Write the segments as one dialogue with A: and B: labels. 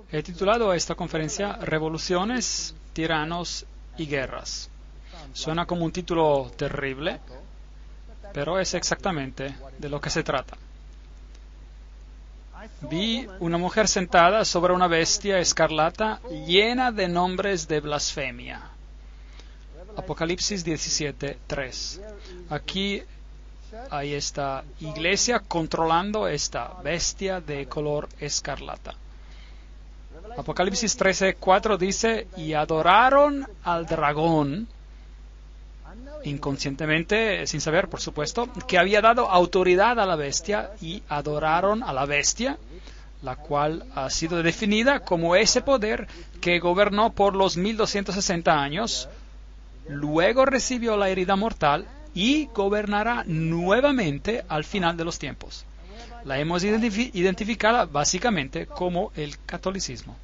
A: He titulado esta conferencia Revoluciones, Tiranos y Guerras. Suena como un título terrible, pero es exactamente de lo que se trata. Vi una mujer sentada sobre una bestia escarlata llena de nombres de blasfemia. Apocalipsis 17:3. Aquí hay esta iglesia controlando esta bestia de color escarlata. Apocalipsis 13:4 dice, y adoraron al dragón, inconscientemente, sin saber, por supuesto, que había dado autoridad a la bestia, y adoraron a la bestia, la cual ha sido definida como ese poder que gobernó por los 1260 años, luego recibió la herida mortal y gobernará nuevamente al final de los tiempos. La hemos identificado básicamente como el catolicismo.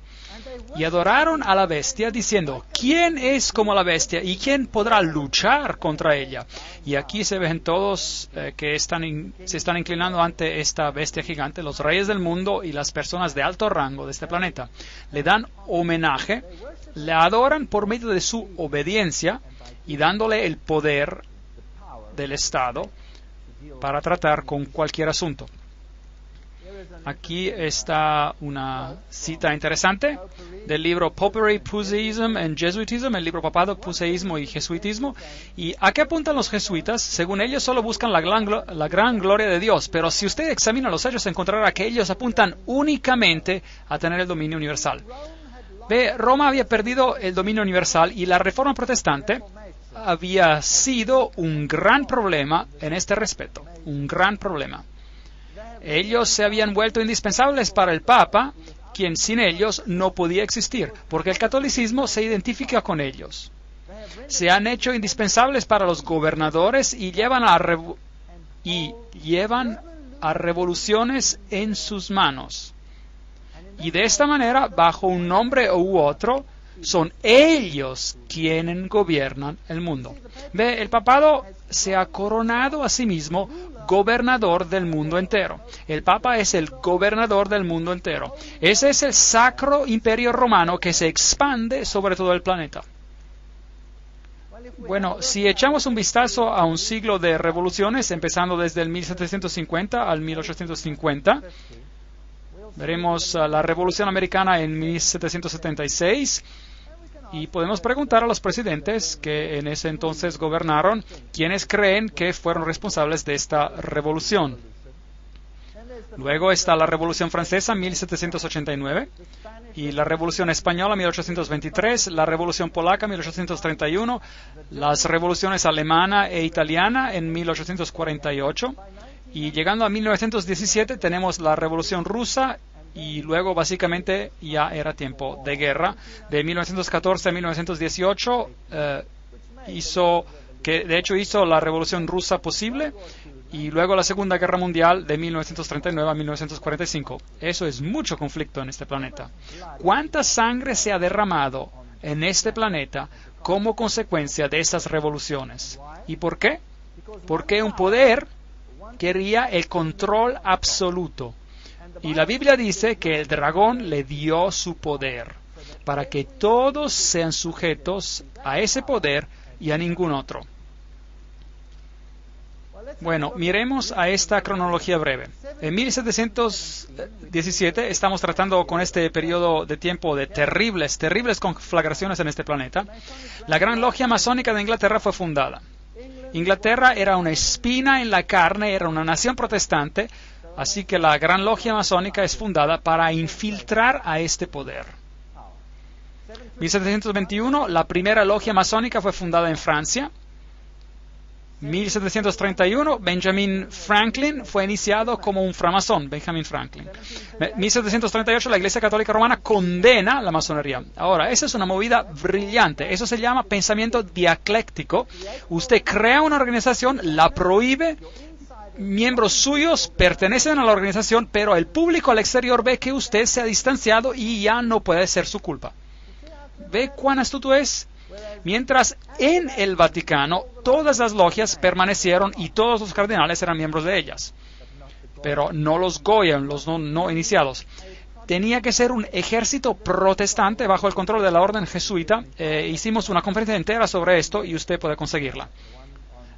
A: Y adoraron a la bestia diciendo, ¿quién es como la bestia y quién podrá luchar contra ella? Y aquí se ven todos que se están inclinando ante esta bestia gigante, los reyes del mundo y las personas de alto rango de este planeta. Le dan homenaje, le adoran por medio de su obediencia y dándole el poder del Estado para tratar con cualquier asunto. Aquí está una cita interesante del libro Popery, Puseyism and Jesuitism, el libro Papado, Puseísmo y Jesuitismo. ¿Y a qué apuntan los jesuitas? Según ellos solo buscan la gran gloria de Dios, pero si usted examina los hechos encontrará que ellos apuntan únicamente a tener el dominio universal. Roma había perdido el dominio universal y la Reforma Protestante había sido un gran problema en este respecto, un gran problema. Ellos se habían vuelto indispensables para el Papa, quien sin ellos no podía existir, porque el catolicismo se identifica con ellos. Se han hecho indispensables para los gobernadores y llevan a revoluciones en sus manos. Y de esta manera, bajo un nombre u otro, son ellos quienes gobiernan el mundo. El papado se ha coronado a sí mismo gobernador del mundo entero. El Papa es el gobernador del mundo entero. Ese es el Sacro Imperio Romano que se expande sobre todo el planeta. Bueno, si echamos un vistazo a un siglo de revoluciones, empezando desde el 1750 al 1850, veremos la Revolución Americana en 1776 y podemos preguntar a los presidentes que en ese entonces gobernaron quiénes creen que fueron responsables de esta revolución. Luego está la Revolución Francesa, 1789, y la Revolución Española, 1823, la Revolución Polaca, 1831, las revoluciones alemana e italiana en 1848, y llegando a 1917 tenemos la Revolución Rusa, y luego básicamente ya era tiempo de guerra. De 1914 a 1918 que de hecho hizo la Revolución Rusa posible, y luego la Segunda Guerra Mundial de 1939 a 1945. Eso es mucho conflicto en este planeta. ¿Cuánta sangre se ha derramado en este planeta como consecuencia de estas revoluciones? ¿Y por qué? Porque un poder quería el control absoluto. Y la Biblia dice que el dragón le dio su poder para que todos sean sujetos a ese poder y a ningún otro. Bueno, miremos a esta cronología breve. En 1717 estamos tratando con este periodo de tiempo de terribles conflagraciones en este planeta. La Gran Logia Masónica de Inglaterra fue fundada. Inglaterra era una espina en la carne, era una nación protestante, así que la Gran Logia Masónica es fundada para infiltrar a este poder. 1721, la primera logia masónica fue fundada en Francia. 1731, Benjamin Franklin fue iniciado como un framasón, Benjamin Franklin. 1738, la Iglesia Católica Romana condena la masonería. Ahora, esa es una movida brillante. Eso se llama pensamiento dialéctico. Usted crea una organización, la prohíbe, miembros suyos pertenecen a la organización, pero el público al exterior ve que usted se ha distanciado y ya no puede ser su culpa. ¿Ve cuán astuto es? Mientras en el Vaticano todas las logias permanecieron y todos los cardenales eran miembros de ellas, pero no los Goyen, los no iniciados. Tenía que ser un ejército protestante bajo el control de la orden jesuita. Hicimos una conferencia entera sobre esto y usted puede conseguirla.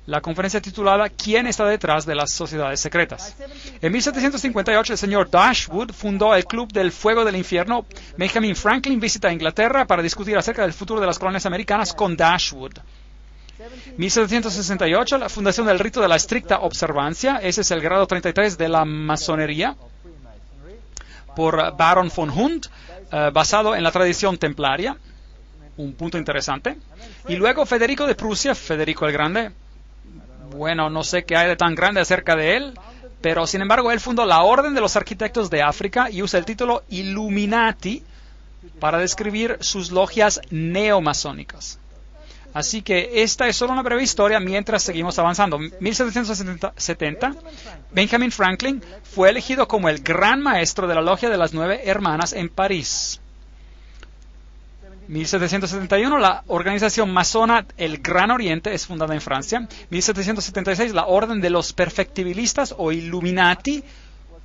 A: La conferencia titulada ¿Quién está detrás de las sociedades secretas? En 1758 el señor Dashwood fundó el Club del Fuego del Infierno. Benjamin Franklin visita Inglaterra para discutir acerca del futuro de las colonias americanas con Dashwood. 1768 la fundación del rito de la estricta observancia. Ese es el grado 33 de la masonería por Baron von Hund, basado en la tradición templaria. Un punto interesante. Y luego Federico de Prusia, Federico el Grande. Bueno, no sé qué hay de tan grande acerca de él, pero sin embargo él fundó la Orden de los Arquitectos de África y usa el título Illuminati para describir sus logias neomasónicas. Así que esta es solo una breve historia mientras seguimos avanzando. 1770, Benjamin Franklin fue elegido como el gran maestro de la Logia de las 9 Hermanas en París. 1771, la organización masona El Gran Oriente es fundada en Francia. 1776, la Orden de los Perfectibilistas o Illuminati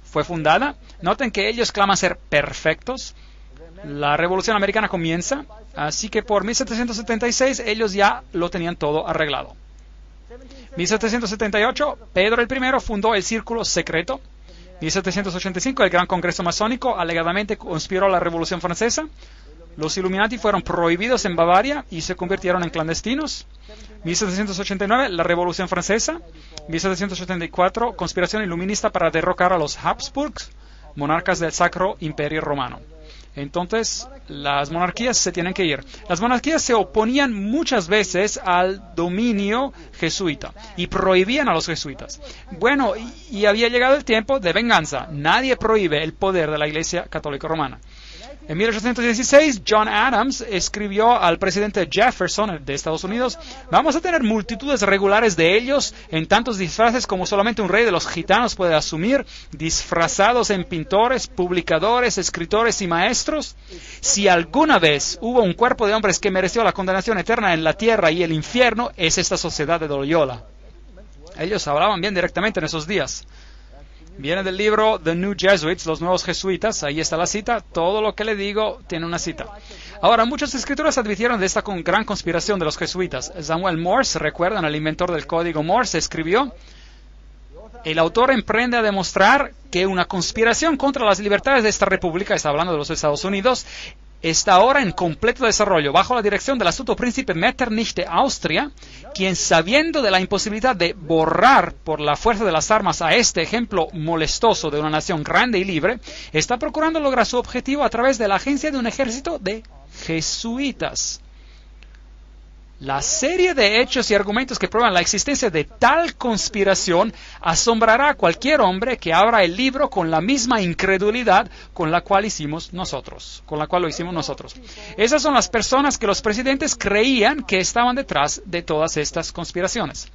A: fue fundada. Noten que ellos claman ser perfectos. La Revolución Americana comienza, así que por 1776 ellos ya lo tenían todo arreglado. 1778, Pedro I fundó el Círculo Secreto. 1785, el Gran Congreso Masónico alegadamente conspiró la Revolución Francesa. Los Illuminati fueron prohibidos en Bavaria y se convirtieron en clandestinos. 1789, la Revolución Francesa. 1784, conspiración iluminista para derrocar a los Habsburgs, monarcas del Sacro Imperio Romano. Entonces, las monarquías se tienen que ir. Las monarquías se oponían muchas veces al dominio jesuita y prohibían a los jesuitas. Bueno, y había llegado el tiempo de venganza. Nadie prohíbe el poder de la Iglesia Católica Romana. En 1816, John Adams escribió al presidente Jefferson de Estados Unidos: vamos a tener multitudes regulares de ellos en tantos disfraces como solamente un rey de los gitanos puede asumir, disfrazados en pintores, publicadores, escritores y maestros. Si alguna vez hubo un cuerpo de hombres que mereció la condenación eterna en la tierra y el infierno, es esta sociedad de Loyola. Ellos hablaban bien directamente en esos días. Viene del libro The New Jesuits, los nuevos jesuitas. Ahí está la cita. Todo lo que le digo tiene una cita. Ahora, muchos escritores advirtieron de esta gran conspiración de los jesuitas. Samuel Morse, recuerdan, el inventor del código Morse, escribió: el autor emprende a demostrar que una conspiración contra las libertades de esta república, está hablando de los Estados Unidos, está ahora en completo desarrollo bajo la dirección del astuto príncipe Metternich de Austria, quien, sabiendo de la imposibilidad de borrar por la fuerza de las armas a este ejemplo molestoso de una nación grande y libre, está procurando lograr su objetivo a través de la agencia de un ejército de jesuitas. La serie de hechos y argumentos que prueban la existencia de tal conspiración asombrará a cualquier hombre que abra el libro con la misma incredulidad con la cual lo hicimos nosotros. Esas son las personas que los presidentes creían que estaban detrás de todas estas conspiraciones.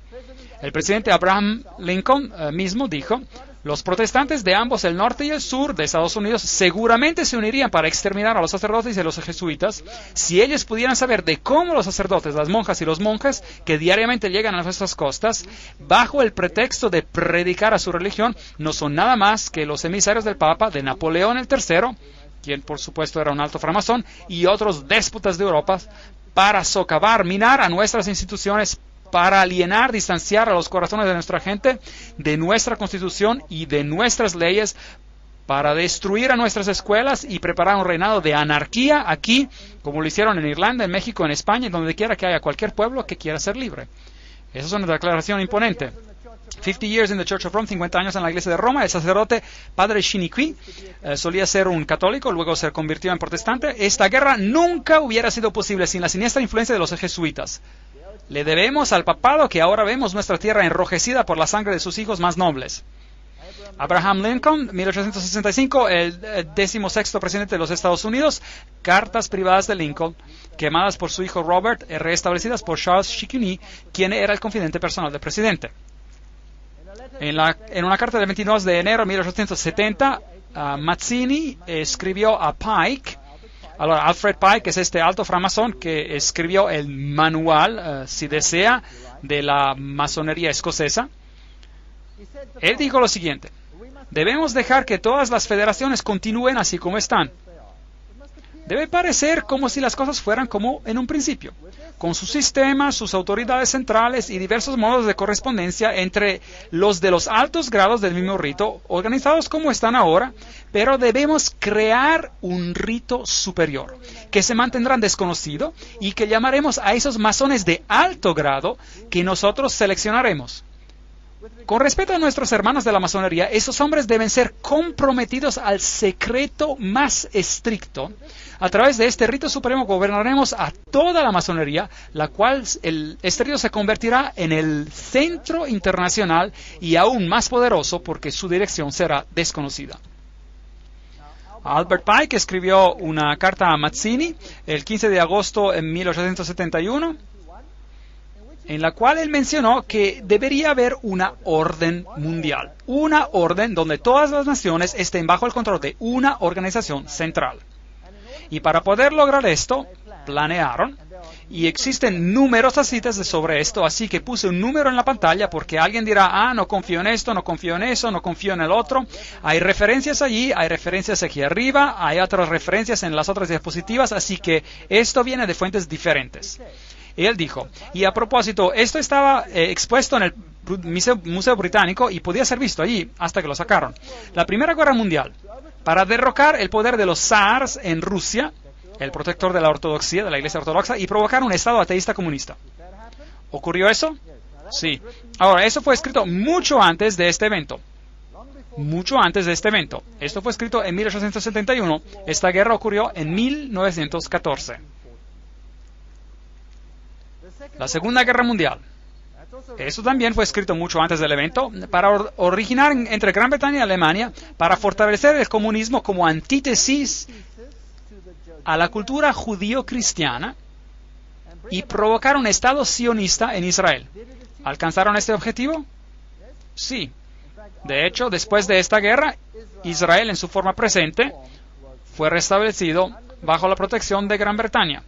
A: El presidente Abraham Lincoln mismo dijo: los protestantes de ambos el norte y el sur de Estados Unidos seguramente se unirían para exterminar a los sacerdotes y a los jesuitas si ellos pudieran saber de cómo los sacerdotes, las monjas y los monjes que diariamente llegan a nuestras costas bajo el pretexto de predicar a su religión no son nada más que los emisarios del Papa, de Napoleón el III, quien por supuesto era un alto framasón, y otros déspotas de Europa, para socavar, minar a nuestras instituciones, para alienar, distanciar a los corazones de nuestra gente, de nuestra Constitución y de nuestras leyes, para destruir a nuestras escuelas y preparar un reinado de anarquía aquí, como lo hicieron en Irlanda, en México, en España, y donde quiera que haya cualquier pueblo que quiera ser libre. Esa es una declaración imponente. 50 years in the Church of Rome, 50 años en la Iglesia de Roma. El sacerdote Padre Chiniquy solía ser un católico, luego se convirtió en protestante. Esta guerra nunca hubiera sido posible sin la siniestra influencia de los jesuitas. Le debemos al papado que ahora vemos nuestra tierra enrojecida por la sangre de sus hijos más nobles. Abraham Lincoln, 1865, el 16º presidente de los Estados Unidos. Cartas privadas de Lincoln, quemadas por su hijo Robert, restablecidas por Charles Chicony, quien era el confidente personal del presidente. En una carta del 22 de enero de 1870, Mazzini escribió a Pike. Ahora, Alfred Pike es este alto framasón que escribió el manual, si desea, de la masonería escocesa. Él dijo lo siguiente: debemos dejar que todas las federaciones continúen así como están. Debe parecer como si las cosas fueran como en un principio, con sus sistemas, sus autoridades centrales y diversos modos de correspondencia entre los de los altos grados del mismo rito, organizados como están ahora, pero debemos crear un rito superior, que se mantendrá desconocido y que llamaremos a esos masones de alto grado que nosotros seleccionaremos. Con respecto a nuestros hermanos de la masonería, esos hombres deben ser comprometidos al secreto más estricto. A través de este rito supremo gobernaremos a toda la masonería, la cual este rito se convertirá en el centro internacional y aún más poderoso porque su dirección será desconocida. Albert Pike escribió una carta a Mazzini el 15 de agosto de 1871, en la cual él mencionó que debería haber una orden mundial, una orden donde todas las naciones estén bajo el control de una organización central. Y para poder lograr esto, planearon, y existen numerosas citas sobre esto, así que puse un número en la pantalla porque alguien dirá: no confío en esto, no confío en eso, no confío en el otro. Hay referencias allí, hay referencias aquí arriba, hay otras referencias en las otras diapositivas, así que esto viene de fuentes diferentes. Y él dijo, y a propósito, esto estaba expuesto en el Museo Británico y podía ser visto allí hasta que lo sacaron. La Primera Guerra Mundial, para derrocar el poder de los zars en Rusia, el protector de la ortodoxia, de la Iglesia Ortodoxa, y provocar un Estado ateísta comunista. ¿Ocurrió eso? Sí. Ahora, eso fue escrito mucho antes de este evento. Mucho antes de este evento. Esto fue escrito en 1871. Esta guerra ocurrió en 1914. La Segunda Guerra Mundial. Eso también fue escrito mucho antes del evento, para originar entre Gran Bretaña y Alemania, para fortalecer el comunismo como antítesis a la cultura judío-cristiana y provocar un Estado sionista en Israel. ¿Alcanzaron este objetivo? Sí. De hecho, después de esta guerra, Israel en su forma presente fue restablecido bajo la protección de Gran Bretaña.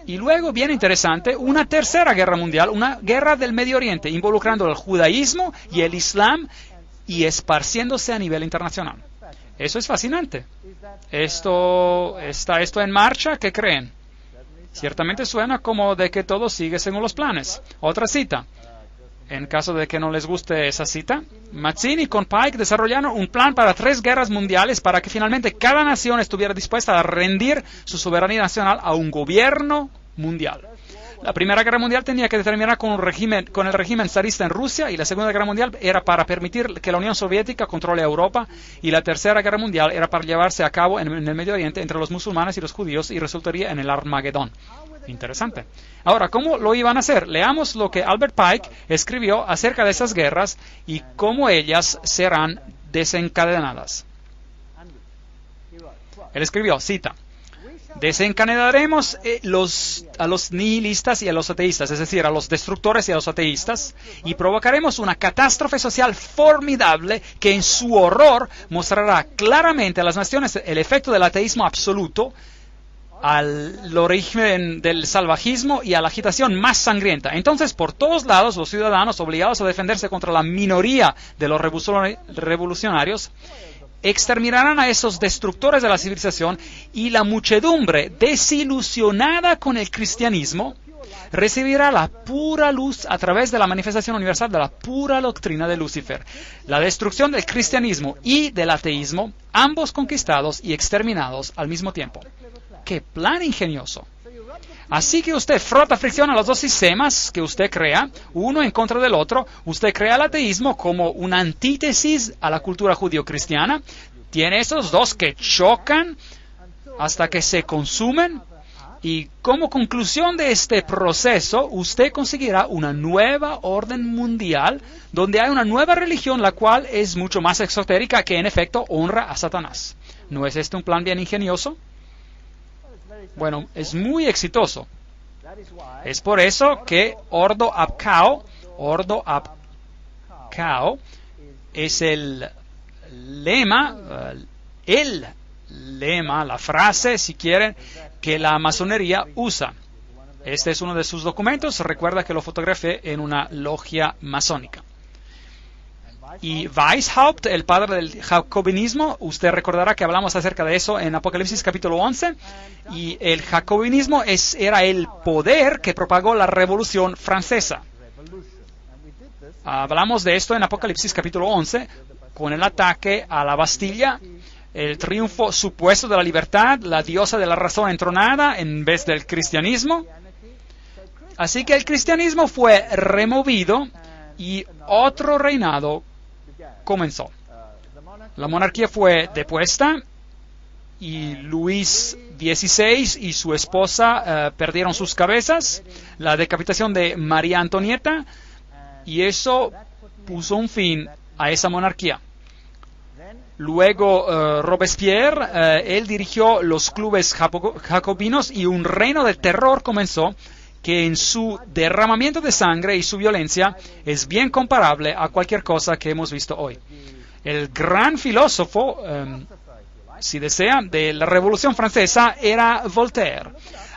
A: Y luego, bien interesante, una tercera guerra mundial, una guerra del Medio Oriente, involucrando el judaísmo y el islam y esparciéndose a nivel internacional. Eso es fascinante. ¿Está esto en marcha? ¿Qué creen? Ciertamente suena como de que todo sigue según los planes. Otra cita. En caso de que no les guste esa cita, Mazzini con Pike desarrollaron un plan para 3 guerras mundiales para que finalmente cada nación estuviera dispuesta a rendir su soberanía nacional a un gobierno mundial. La Primera Guerra Mundial tenía que terminar con el régimen zarista en Rusia, y la Segunda Guerra Mundial era para permitir que la Unión Soviética controle a Europa, y la Tercera Guerra Mundial era para llevarse a cabo en el Medio Oriente entre los musulmanes y los judíos y resultaría en el Armagedón. Interesante. Ahora, ¿cómo lo iban a hacer? Leamos lo que Albert Pike escribió acerca de esas guerras y cómo ellas serán desencadenadas. Él escribió, cita, desencadenaremos a los nihilistas y a los ateístas, es decir, a los destructores y a los ateístas, y provocaremos una catástrofe social formidable que en su horror mostrará claramente a las naciones el efecto del ateísmo absoluto, al origen del salvajismo y a la agitación más sangrienta. Entonces, por todos lados, los ciudadanos obligados a defenderse contra la minoría de los revolucionarios exterminarán a esos destructores de la civilización, y la muchedumbre desilusionada con el cristianismo recibirá la pura luz a través de la manifestación universal de la pura doctrina de Lucifer. La destrucción del cristianismo y del ateísmo, ambos conquistados y exterminados al mismo tiempo. ¡Qué plan ingenioso! Así que usted frota fricción a los dos sistemas que usted crea, uno en contra del otro. Usted crea el ateísmo como una antítesis a la cultura judío-cristiana. Tiene esos dos que chocan hasta que se consumen. Y como conclusión de este proceso, usted conseguirá una nueva orden mundial donde hay una nueva religión, la cual es mucho más exotérica, que en efecto honra a Satanás. ¿No es este un plan bien ingenioso? Bueno, es muy exitoso. Es por eso que Ordo ab Chao es el lema, la frase, si quieren, que la masonería usa. Este es uno de sus documentos. Recuerda que lo fotografié en una logia masónica. Y Weishaupt, el padre del jacobinismo, usted recordará que hablamos acerca de eso en Apocalipsis capítulo 11, y el jacobinismo era el poder que propagó la Revolución Francesa. Hablamos de esto en Apocalipsis capítulo 11, con el ataque a la Bastilla, el triunfo supuesto de la libertad, la diosa de la razón entronada en vez del cristianismo. Así que el cristianismo fue removido y otro reinado comenzó. La monarquía fue depuesta y Luis XVI y su esposa perdieron sus cabezas, la decapitación de María Antonieta, y eso puso un fin a esa monarquía. Luego Robespierre, él dirigió los clubes jacobinos y un reino de terror comenzó, que en su derramamiento de sangre y su violencia es bien comparable a cualquier cosa que hemos visto hoy. El gran filósofo, si desea, de la Revolución Francesa era Voltaire.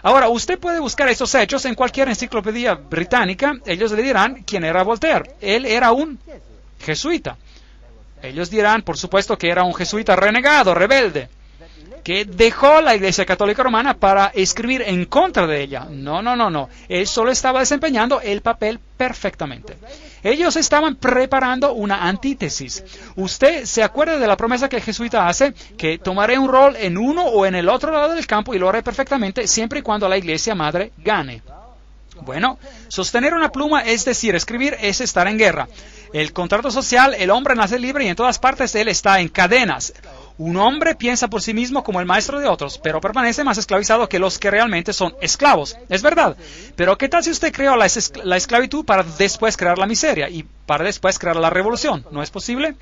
A: Ahora, usted puede buscar esos hechos en cualquier enciclopedia británica. Ellos le dirán quién era Voltaire. Él era un jesuita. Ellos dirán, por supuesto, que era un jesuita renegado, rebelde, que dejó la Iglesia Católica Romana para escribir en contra de ella. No. Él solo estaba desempeñando el papel perfectamente. Ellos estaban preparando una antítesis. Usted se acuerda de la promesa que el jesuita hace, que tomaré un rol en uno o en el otro lado del campo y lo haré perfectamente siempre y cuando la Iglesia Madre gane. Bueno, sostener una pluma, es decir, escribir, es estar en guerra. El contrato social, el hombre nace libre y en todas partes él está en cadenas. Un hombre piensa por sí mismo como el maestro de otros, pero permanece más esclavizado que los que realmente son esclavos. Es verdad. Pero ¿qué tal si usted creó la esclavitud para después crear la miseria y para después crear la revolución? ¿No es posible?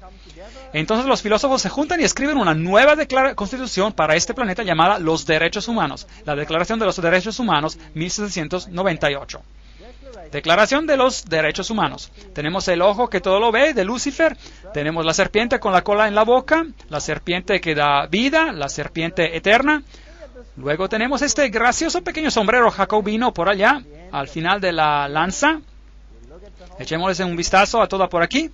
A: Entonces los filósofos se juntan y escriben una nueva constitución para este planeta llamada Los Derechos Humanos, la Declaración de los Derechos Humanos, 1798. Declaración de los Derechos Humanos. Tenemos el ojo que todo lo ve, de Lucifer. Tenemos la serpiente con la cola en la boca, la serpiente que da vida, la serpiente eterna. Luego tenemos este gracioso pequeño sombrero jacobino por allá, al final de la lanza. Echémosles un vistazo a toda por aquí.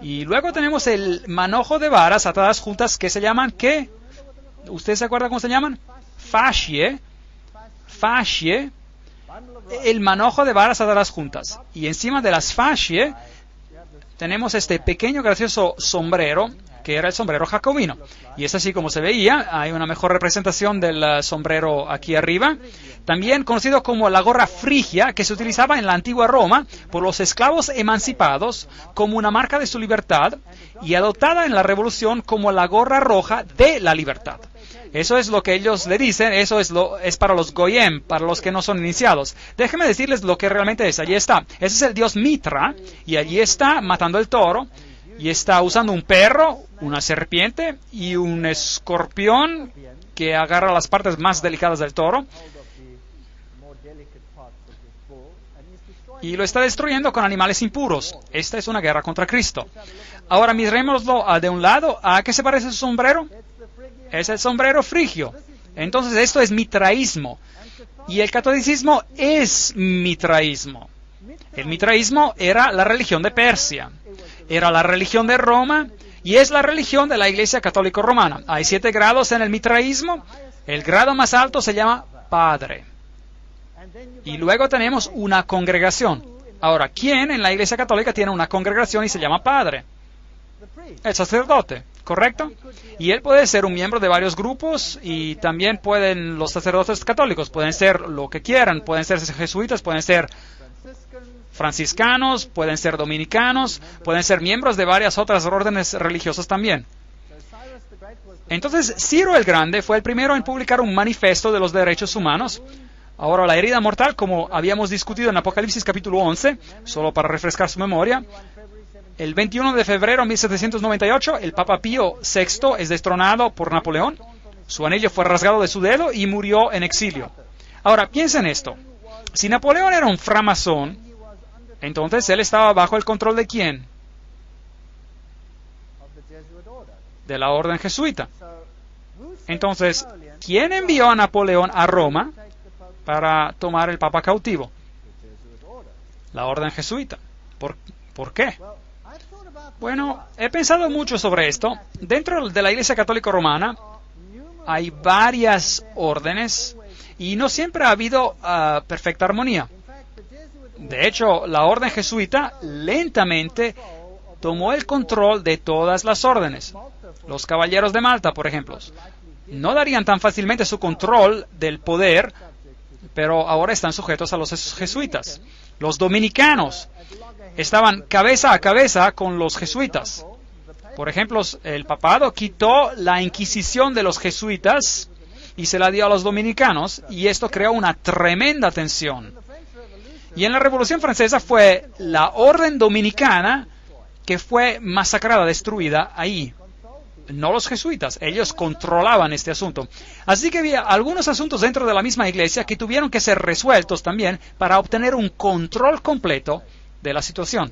A: Y luego tenemos el manojo de varas atadas juntas que se llaman, ¿qué? ¿Usted se acuerda cómo se llaman? Fascie. El manojo de varas atadas juntas. Y encima de las fascie tenemos este pequeño gracioso sombrero, que era el sombrero jacobino. Y es así como se veía. Hay una mejor representación del sombrero aquí arriba. También conocido como la gorra frigia, que se utilizaba en la antigua Roma por los esclavos emancipados como una marca de su libertad, y adoptada en la Revolución como la gorra roja de la libertad. Eso es lo que ellos le dicen, eso es para los Goyim, para los que no son iniciados. Déjenme decirles lo que realmente es. Allí está. Ese es el dios Mitra, y allí está matando el toro, y está usando un perro, una serpiente y un escorpión que agarra las partes más delicadas del toro, y lo está destruyendo con animales impuros. Esta es una guerra contra Cristo. Ahora mirémoslo de un lado. ¿A qué se parece su sombrero? Es el sombrero frigio. Entonces esto es mitraísmo. Y el catolicismo es mitraísmo. El mitraísmo era la religión de Persia. Era la religión de Roma y es la religión de la Iglesia Católica Romana. Hay 7 grados en el mitraísmo. El grado más alto se llama padre. Y luego tenemos una congregación. Ahora, ¿quién en la Iglesia Católica tiene una congregación y se llama padre? El sacerdote, ¿correcto? Y él puede ser un miembro de varios grupos, y también pueden los sacerdotes católicos, pueden ser lo que quieran, pueden ser jesuitas, pueden ser franciscanos, pueden ser dominicanos, pueden ser miembros de varias otras órdenes religiosas también. Entonces, Ciro el Grande fue el primero en publicar un manifiesto de los derechos humanos. Ahora, la herida mortal, como habíamos discutido en Apocalipsis capítulo 11, solo para refrescar su memoria, el 21 de febrero de 1798, el Papa Pío VI es destronado por Napoleón, su anillo fue rasgado de su dedo y murió en exilio. Ahora, piensen esto, si Napoleón era un framasón, entonces él estaba bajo el control ¿de quién? De la orden jesuita. Entonces, ¿quién envió a Napoleón a Roma para tomar el Papa cautivo? La orden jesuita. ¿Por qué? Bueno, he pensado mucho sobre esto. Dentro de la Iglesia Católica Romana hay varias órdenes y no siempre ha habido perfecta armonía. De hecho, la orden jesuita lentamente tomó el control de todas las órdenes. Los caballeros de Malta, por ejemplo, no darían tan fácilmente su control del poder, pero ahora están sujetos a los jesuitas. Los dominicanos estaban cabeza a cabeza con los jesuitas. Por ejemplo, el papado quitó la Inquisición de los jesuitas y se la dio a los dominicanos, y esto creó una tremenda tensión. Y en la Revolución Francesa fue la orden dominicana que fue masacrada, destruida ahí. No los jesuitas, ellos controlaban este asunto. Así que había algunos asuntos dentro de la misma iglesia que tuvieron que ser resueltos también para obtener un control completo de la situación.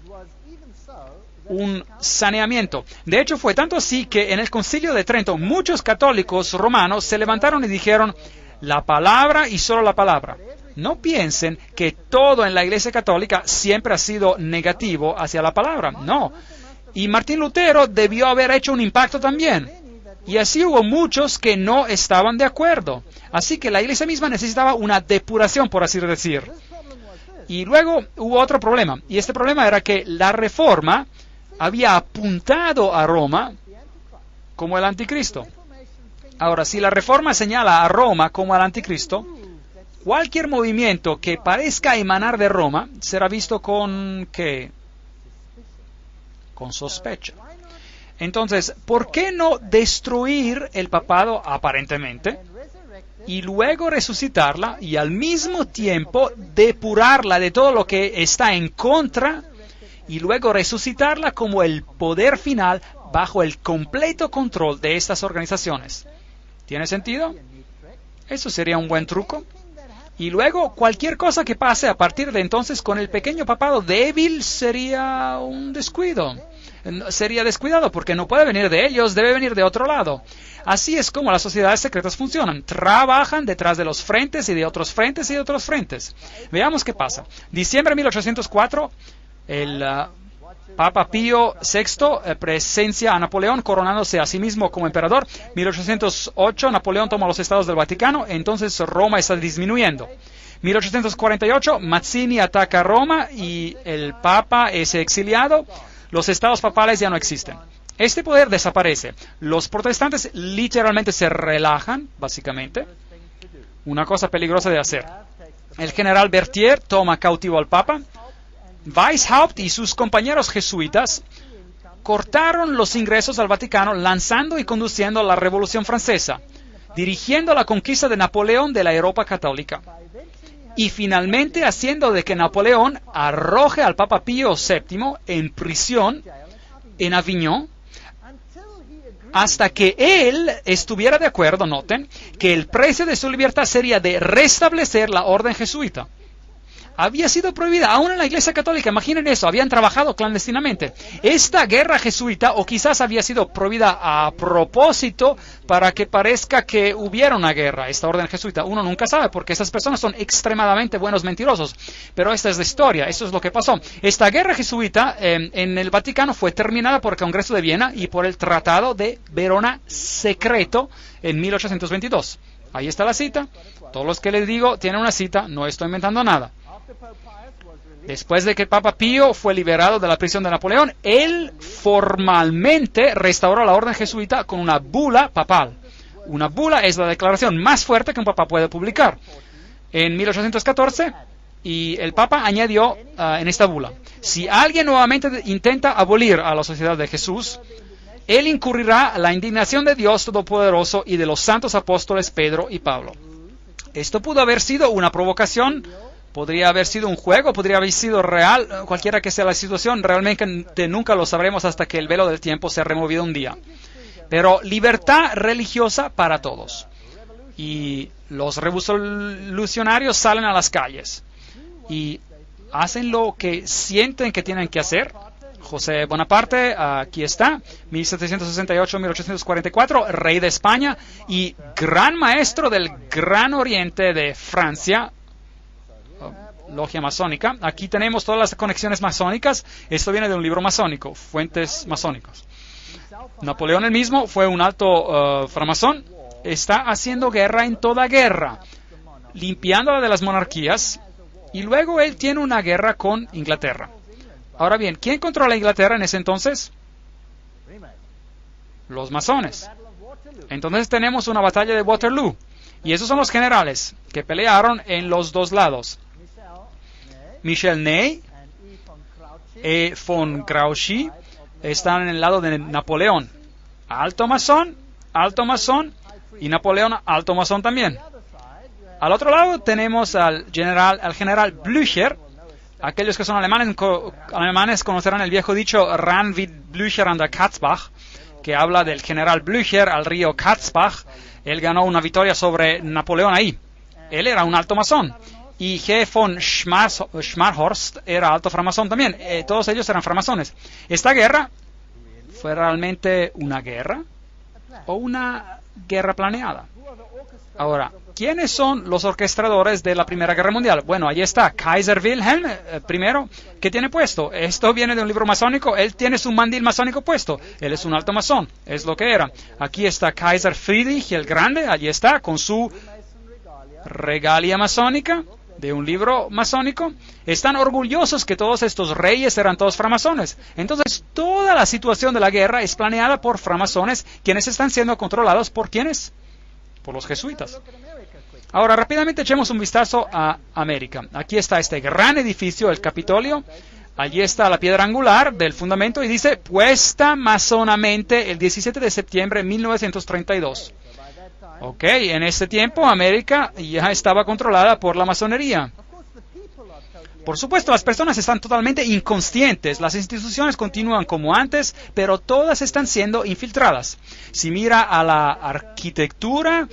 A: Un saneamiento. De hecho, fue tanto así que en el Concilio de Trento muchos católicos romanos se levantaron y dijeron la palabra y solo la palabra. No piensen que todo en la Iglesia Católica siempre ha sido negativo hacia la palabra. No. Y Martín Lutero debió haber hecho un impacto también. Y así hubo muchos que no estaban de acuerdo. Así que la Iglesia misma necesitaba una depuración, por así decir. Y luego hubo otro problema. Y este problema era que la Reforma había apuntado a Roma como el anticristo. Ahora, si la Reforma señala a Roma como al anticristo, cualquier movimiento que parezca emanar de Roma será visto con ¿qué? Con sospecha. Entonces, ¿por qué no destruir el papado aparentemente y luego resucitarla y al mismo tiempo depurarla de todo lo que está en contra y luego resucitarla como el poder final bajo el completo control de estas organizaciones? ¿Tiene sentido? Eso sería un buen truco. Y luego, cualquier cosa que pase a partir de entonces con el pequeño papado débil sería un descuido. Sería descuidado porque no puede venir de ellos, debe venir de otro lado. Así es como las sociedades secretas funcionan. Trabajan detrás de los frentes y de otros frentes y de otros frentes. Veamos qué pasa. Diciembre de 1804, el Papa Pío VI presencia a Napoleón coronándose a sí mismo como emperador. 1808, Napoleón toma los estados del Vaticano, entonces Roma está disminuyendo. 1848, Mazzini ataca a Roma y el Papa es exiliado. Los estados papales ya no existen. Este poder desaparece. Los protestantes literalmente se relajan, básicamente. Una cosa peligrosa de hacer. El general Berthier toma cautivo al Papa. Weishaupt y sus compañeros jesuitas cortaron los ingresos al Vaticano lanzando y conduciendo la Revolución Francesa. dirigiendo la conquista de Napoleón de la Europa católica. Y finalmente haciendo de que Napoleón arroje al Papa Pío VII en prisión en Aviñón, hasta que él estuviera de acuerdo, noten, que el precio de su libertad sería de restablecer la orden jesuita. Había sido prohibida, aún en la Iglesia Católica, imaginen eso, habían trabajado clandestinamente. Esta guerra jesuita, o quizás había sido prohibida a propósito para que parezca que hubiera una guerra, esta orden jesuita, uno nunca sabe, porque esas personas son extremadamente buenos mentirosos. Pero esta es la historia, eso es lo que pasó. Esta guerra jesuita en el Vaticano fue terminada por el Congreso de Viena y por el Tratado de Verona secreto en 1822. Ahí está la cita, todos los que les digo tienen una cita, no estoy inventando nada. Después de que el Papa Pío fue liberado de la prisión de Napoleón, él formalmente restauró la orden jesuita con una bula papal. Una bula es la declaración más fuerte que un papa puede publicar. En 1814, y el Papa añadió en esta bula: si alguien nuevamente intenta abolir a la Sociedad de Jesús, él incurrirá la indignación de Dios Todopoderoso y de los santos apóstoles Pedro y Pablo. Esto pudo haber sido una provocación. Podría haber sido un juego, podría haber sido real, cualquiera que sea la situación, realmente nunca lo sabremos hasta que el velo del tiempo sea removido un día. Pero libertad religiosa para todos. Y los revolucionarios salen a las calles y hacen lo que sienten que tienen que hacer. José Bonaparte, aquí está, 1768-1844, rey de España y gran maestro del Gran Oriente de Francia, logia masónica. Aquí tenemos todas las conexiones masónicas. Esto viene de un libro masónico, fuentes masónicas. Napoleón el mismo fue un alto framasón. Está haciendo guerra en toda guerra, limpiándola de las monarquías, y luego él tiene una guerra con Inglaterra. Ahora bien, ¿quién controla Inglaterra en ese entonces? Los masones. Entonces tenemos una batalla de Waterloo, y esos son los generales que pelearon en los dos lados. Michel Ney y von Grouchy están en el lado de Napoleón, alto masón, y Napoleón, alto masón también. Al otro lado tenemos al general Blücher. Aquellos que son alemanes conocerán el viejo dicho Ran wie Blücher an der Katzbach, que habla del general Blücher al río Katzbach. Él ganó una victoria sobre Napoleón ahí. Él era un alto masón. Y G. von Schmarhorst era alto framasón también. Todos ellos eran framasones. ¿Esta guerra fue realmente una guerra o una guerra planeada? Ahora, ¿quiénes son los orquestadores de la Primera Guerra Mundial? Bueno, ahí está Kaiser Wilhelm, primero. ¿Qué tiene puesto? Esto viene de un libro masónico. Él tiene su mandil masónico puesto. Él es un alto masón. Es lo que era. Aquí está Kaiser Friedrich el Grande. Allí está con su regalia masónica de un libro masónico. Están orgullosos que todos estos reyes eran todos framasones. Entonces, toda la situación de la guerra es planeada por framasones, quienes están siendo controlados por ¿quiénes? Por los jesuitas. Ahora, rápidamente echemos un vistazo a América. Aquí está este gran edificio, el Capitolio. Allí está la piedra angular del fundamento y dice, puesta masonamente el 17 de septiembre de 1932. Ok, en este tiempo América ya estaba controlada por la masonería. Por supuesto, las personas están totalmente inconscientes, las instituciones continúan como antes, pero todas están siendo infiltradas. Si mira a la arquitectura,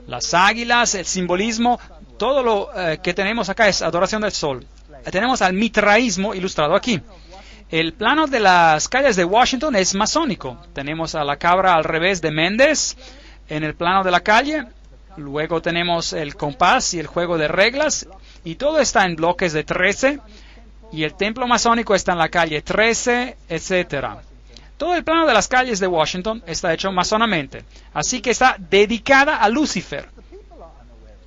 A: las águilas, el simbolismo, todo lo que tenemos acá es adoración del sol. Tenemos al mitraísmo ilustrado aquí. El plano de las calles de Washington es masónico. Tenemos a la cabra al revés de Méndez en el plano de la calle. Luego tenemos el compás y el juego de reglas. Y todo está en bloques de 13. Y el templo masónico está en la calle 13, etc. Todo el plano de las calles de Washington está hecho masonamente. Así que está dedicada a Lucifer.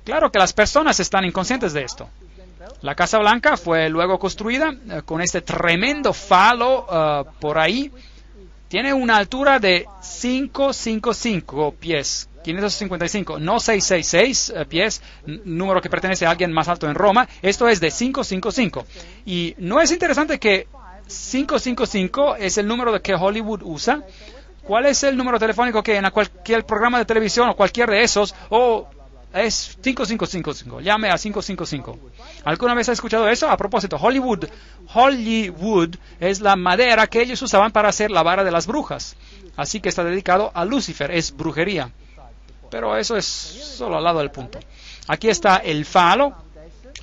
A: Claro que las personas están inconscientes de esto. La Casa Blanca fue luego construida con este tremendo falo por ahí. Tiene una altura de 555 pies, 555, no 666 pies, número que pertenece a alguien más alto en Roma. Esto es de 555. Y ¿no es interesante que 555 es el número que Hollywood usa ¿Cuál es el número telefónico que en cualquier programa de televisión o cualquier de esos? Es 5555, llame a 555. ¿Alguna vez ha escuchado eso? A propósito, Hollywood es la madera que ellos usaban para hacer la vara de las brujas. Así que está dedicado a Lucifer, es brujería. Pero eso es solo al lado del punto. Aquí está el falo.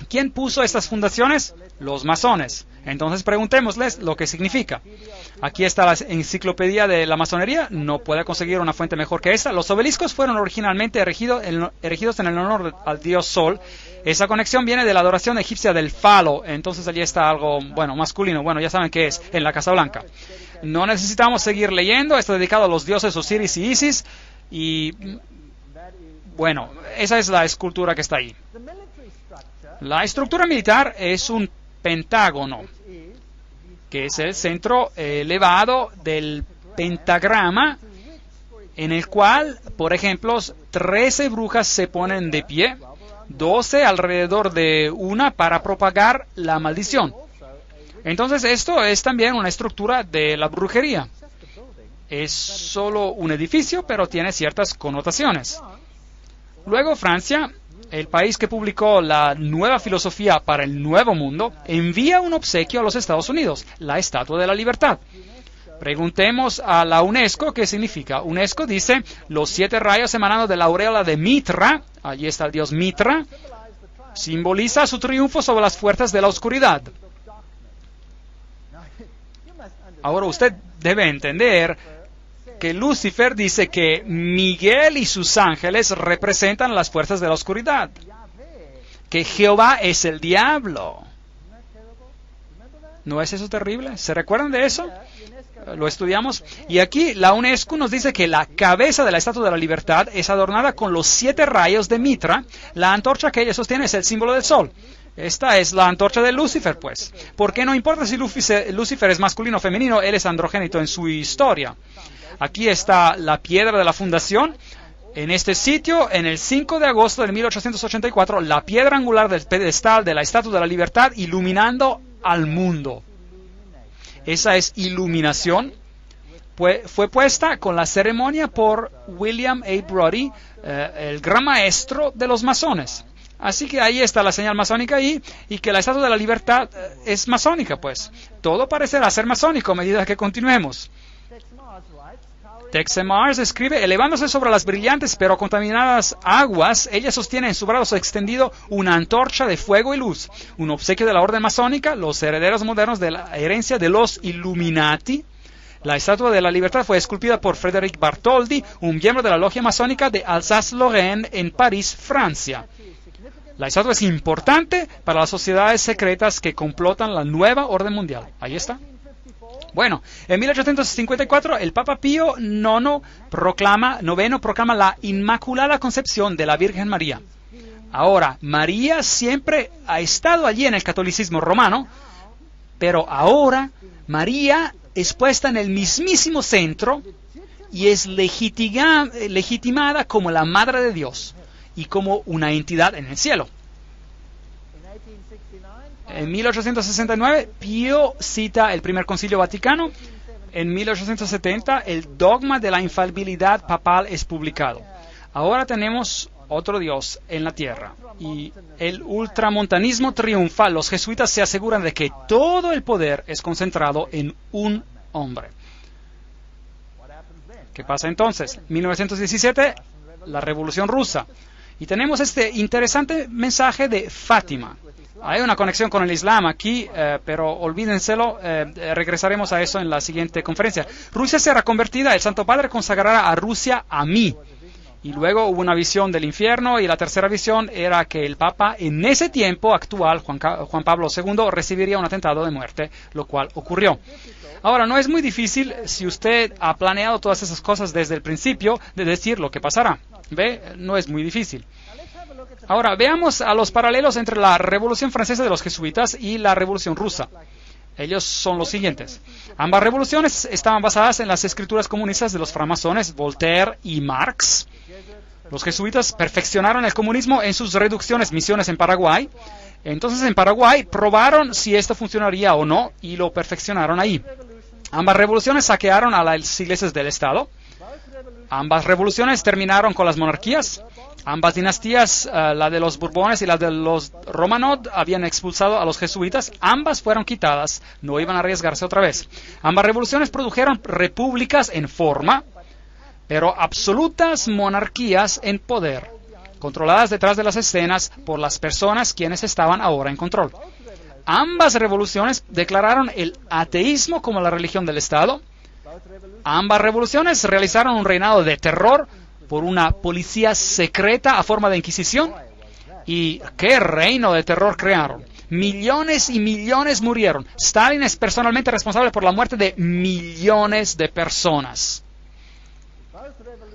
A: ¿Quién puso estas fundaciones? Los masones. Entonces preguntémosles lo que significa. Aquí está la enciclopedia de la masonería. No puede conseguir una fuente mejor que esta. Los obeliscos fueron originalmente erigidos en el honor al dios Sol. Esa conexión viene de la adoración egipcia del falo. Entonces allí está algo, masculino. Ya saben qué es, en la Casa Blanca. No necesitamos seguir leyendo. Está dedicado a los dioses Osiris y Isis. Y, esa es la escultura que está ahí. La estructura militar es un pentágono, que es el centro elevado del pentagrama, en el cual, por ejemplo, 13 brujas se ponen de pie, 12 alrededor de una para propagar la maldición. Entonces esto es también una estructura de la brujería. Es solo un edificio, pero tiene ciertas connotaciones. Luego Francia, el país que publicó la nueva filosofía para el Nuevo Mundo, envía un obsequio a los Estados Unidos, la Estatua de la Libertad. Preguntemos a la UNESCO qué significa. UNESCO dice, los 7 rayos emanando de la aureola de Mitra, allí está el dios Mitra, simboliza su triunfo sobre las fuerzas de la oscuridad. Ahora usted debe entender que Lucifer dice que Miguel y sus ángeles representan las fuerzas de la oscuridad, que Jehová es el diablo. ¿No es eso terrible? ¿Se recuerdan de eso? Lo estudiamos. Y aquí la UNESCO nos dice que la cabeza de la Estatua de la Libertad es adornada con los 7 rayos de Mitra. La antorcha que ella sostiene es el símbolo del sol. Esta es la antorcha de Lucifer, pues. Porque no importa si Lucifer es masculino o femenino, él es androgénito en su historia. Aquí está la piedra de la fundación. En este sitio, en el 5 de agosto de 1884, la piedra angular del pedestal de la Estatua de la Libertad iluminando al mundo. Esa es iluminación. Fue puesta con la ceremonia por William A. Brodie, el gran maestro de los masones. Así que ahí está la señal masónica y que la Estatua de la Libertad es masónica, pues. Todo parecerá ser masónico a medida que continuemos. Texe Mars escribe, elevándose sobre las brillantes pero contaminadas aguas, ella sostiene en su brazo extendido una antorcha de fuego y luz, un obsequio de la orden masónica, los herederos modernos de la herencia de los Illuminati. La Estatua de la Libertad fue esculpida por Frédéric Bartholdi, un miembro de la logia masónica de Alsace-Lorraine en París, Francia. La estatua es importante para las sociedades secretas que complotan la nueva orden mundial. Ahí está. En 1854 el Papa Pío IX proclama la Inmaculada Concepción de la Virgen María. Ahora, María siempre ha estado allí en el catolicismo romano, pero ahora María es puesta en el mismísimo centro y es legitimada como la Madre de Dios y como una entidad en el cielo. En 1869, Pío cita el Primer Concilio Vaticano. En 1870, el dogma de la infalibilidad papal es publicado. Ahora tenemos otro Dios en la tierra. Y el ultramontanismo triunfa. Los jesuitas se aseguran de que todo el poder es concentrado en un hombre. ¿Qué pasa entonces? 1917, la Revolución Rusa. Y tenemos este interesante mensaje de Fátima. Hay una conexión con el Islam aquí, pero olvídenselo, regresaremos a eso en la siguiente conferencia. Rusia será convertida, el Santo Padre consagrará a Rusia a mí. Y luego hubo una visión del infierno, y la tercera visión era que el Papa en ese tiempo actual, Juan Pablo II, recibiría un atentado de muerte, lo cual ocurrió. Ahora, no es muy difícil, si usted ha planeado todas esas cosas desde el principio, de decir lo que pasará. ¿Ve? No es muy difícil. Ahora, veamos a los paralelos entre la Revolución Francesa de los Jesuitas y la Revolución Rusa. Ellos son los siguientes. Ambas revoluciones estaban basadas en las escrituras comunistas de los francmasones Voltaire y Marx. Los jesuitas perfeccionaron el comunismo en sus reducciones misiones en Paraguay. Entonces, en Paraguay probaron si esto funcionaría o no y lo perfeccionaron ahí. Ambas revoluciones saquearon a las iglesias del Estado. Ambas revoluciones terminaron con las monarquías. Ambas dinastías, la de los Borbones y la de los Romanov, habían expulsado a los jesuitas. Ambas fueron quitadas. No iban a arriesgarse otra vez. Ambas revoluciones produjeron repúblicas en forma, pero absolutas monarquías en poder, controladas detrás de las escenas por las personas quienes estaban ahora en control. Ambas revoluciones declararon el ateísmo como la religión del Estado. Ambas revoluciones realizaron un reinado de terror por una policía secreta a forma de inquisición. ¿Y qué reino de terror crearon? Millones y millones murieron. Stalin es personalmente responsable por la muerte de millones de personas.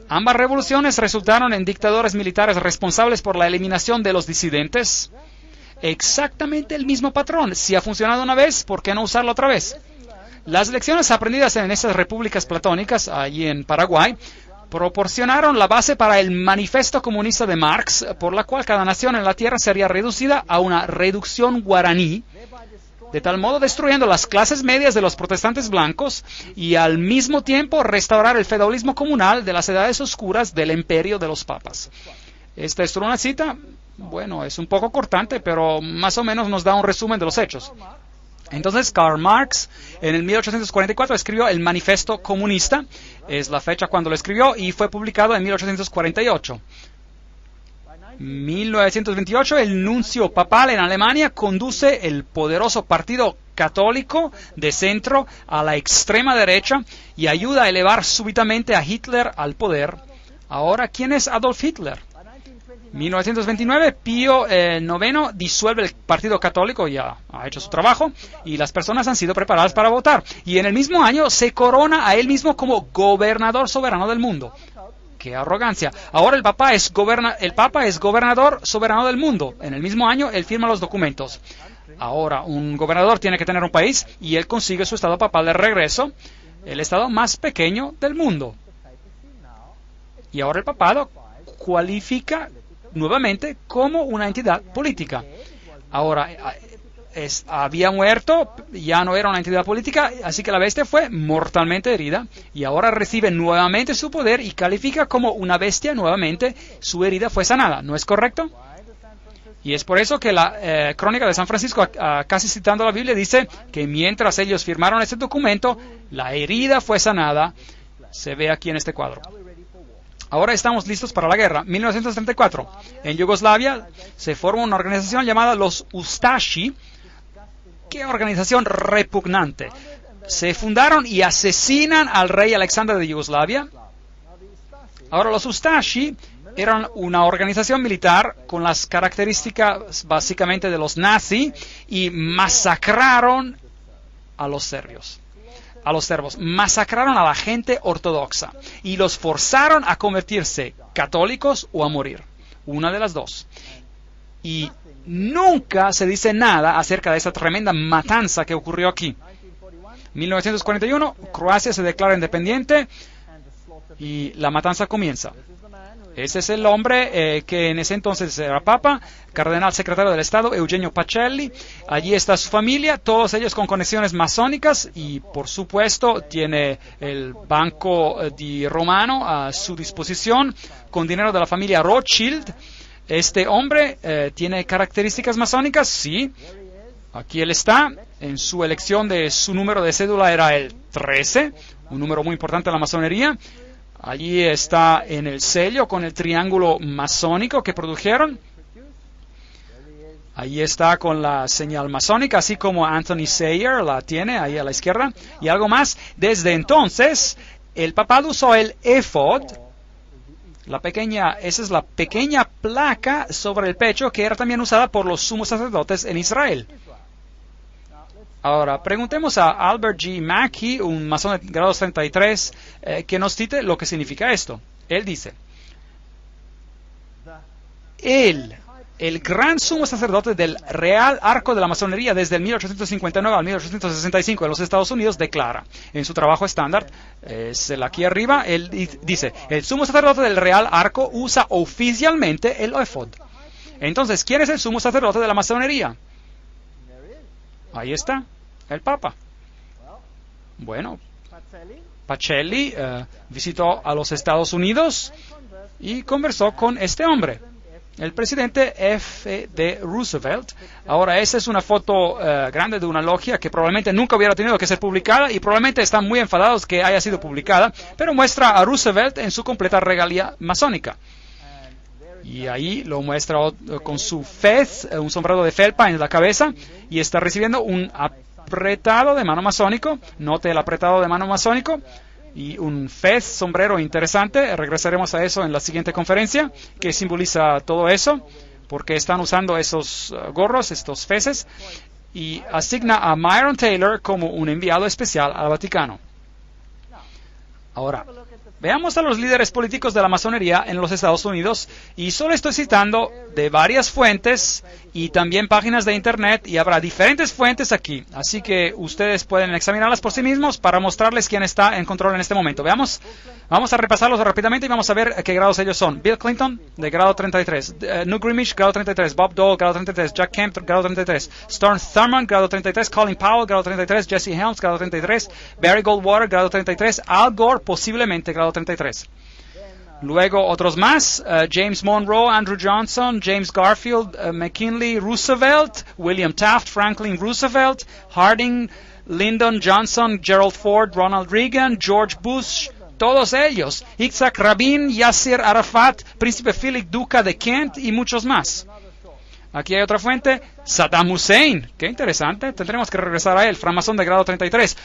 A: Ambas revoluciones resultaron en dictadores militares responsables por la eliminación de los disidentes. Exactamente el mismo patrón. Si ha funcionado una vez, ¿por qué no usarlo otra vez? Las lecciones aprendidas en esas repúblicas platónicas, allí en Paraguay, proporcionaron la base para el manifiesto comunista de Marx, por la cual cada nación en la tierra sería reducida a una reducción guaraní, de tal modo destruyendo las clases medias de los protestantes blancos y al mismo tiempo restaurar el feudalismo comunal de las edades oscuras del imperio de los papas. Esta es una cita, bueno, es un poco cortante, pero más o menos nos da un resumen de los hechos. Entonces, Karl Marx, en el 1844, escribió el Manifiesto Comunista, es la fecha cuando lo escribió, y fue publicado en 1848. 1928, el nuncio papal en Alemania conduce el poderoso partido católico de centro a la extrema derecha y ayuda a elevar súbitamente a Hitler al poder. Ahora, ¿quién es Adolf Hitler? 1929, Pío IX disuelve el Partido Católico, ya ha hecho su trabajo, y las personas han sido preparadas para votar. Y en el mismo año se corona a él mismo como gobernador soberano del mundo. ¡Qué arrogancia! Ahora el Papa es gobernador soberano del mundo. En el mismo año él firma los documentos. Ahora un gobernador tiene que tener un país y él consigue su estado papal de regreso, el estado más pequeño del mundo. Y ahora el papado cualifica nuevamente como una entidad política. Ahora, había muerto, ya no era una entidad política, así que la bestia fue mortalmente herida y ahora recibe nuevamente su poder y califica como una bestia nuevamente. Su herida fue sanada, ¿no es correcto? Y es por eso que la crónica de San Francisco, casi citando la Biblia, dice que mientras ellos firmaron este documento, la herida fue sanada. Se ve aquí en este cuadro. Ahora estamos listos para la guerra. 1934. En Yugoslavia se forma una organización llamada los Ustashi. ¡Qué organización repugnante! Se fundaron y asesinan al rey Alexander de Yugoslavia. Ahora, los Ustashi eran una organización militar con las características básicamente de los nazis y masacraron a los serbios. A los serbos, masacraron a la gente ortodoxa y los forzaron a convertirse católicos o a morir, una de las dos. Y nunca se dice nada acerca de esa tremenda matanza que ocurrió aquí. 1941, Croacia se declara independiente y la matanza comienza. Ese es el hombre que en ese entonces era papa, cardenal secretario del Estado, Eugenio Pacelli. Allí está su familia, todos ellos con conexiones masónicas y, por supuesto, tiene el Banco di Romano a su disposición con dinero de la familia Rothschild. Este hombre tiene características masónicas, sí. Aquí él está. En su elección de su número de cédula era el 13, un número muy importante en la masonería. Allí está en el sello con el triángulo masónico que produjeron. Ahí está con la señal masónica, así como Anthony Sayer la tiene ahí a la izquierda. Y algo más, desde entonces, el papado usó el éfod, esa es la pequeña placa sobre el pecho que era también usada por los sumos sacerdotes en Israel. Ahora, preguntemos a Albert G. Mackey, un masón de grado 33, que nos cite lo que significa esto. Él dice, el gran sumo sacerdote del Real Arco de la Masonería desde el 1859 al 1865 en los Estados Unidos declara, en su trabajo estándar, es el aquí arriba, él dice, el sumo sacerdote del Real Arco usa oficialmente el éfod. Entonces, ¿quién es el sumo sacerdote de la masonería? Ahí está, el Papa. Bueno, Pacelli visitó a los Estados Unidos y conversó con este hombre, el presidente F.D. Roosevelt. Ahora, esa es una foto grande de una logia que probablemente nunca hubiera tenido que ser publicada y probablemente están muy enfadados que haya sido publicada, pero muestra a Roosevelt en su completa regalia masónica. Y ahí lo muestra con su fez, un sombrero de felpa en la cabeza, y está recibiendo un apretado de mano masónico. Note el apretado de mano masónico. Y un fez, sombrero interesante. Regresaremos a eso en la siguiente conferencia, que simboliza todo eso, porque están usando esos gorros, estos feces, y asigna a Myron Taylor como un enviado especial al Vaticano. Ahora, veamos a los líderes políticos de la masonería en los Estados Unidos, y solo estoy citando de varias fuentes y también páginas de internet, y habrá diferentes fuentes aquí, así que ustedes pueden examinarlas por sí mismos para mostrarles quién está en control en este momento. Veamos, vamos a repasarlos rápidamente y vamos a ver qué grados ellos son. Bill Clinton, de grado 33, Newt Gingrich, grado 33, Bob Dole, grado 33, Jack Kemp, grado 33, Storm Thurmond, grado 33, Colin Powell, grado 33, Jesse Helms, grado 33, Barry Goldwater, grado 33, Al Gore, posiblemente grado 33. Luego otros más, James Monroe, Andrew Johnson, James Garfield, McKinley Roosevelt, William Taft, Franklin Roosevelt, Harding, Lyndon Johnson, Gerald Ford, Ronald Reagan, George Bush, todos ellos, Yitzhak Rabin, Yasser Arafat, Príncipe Philip, Duca de Kent y muchos más. Aquí hay otra fuente, Saddam Hussein, qué interesante, tendremos que regresar a él, framasón de grado 33.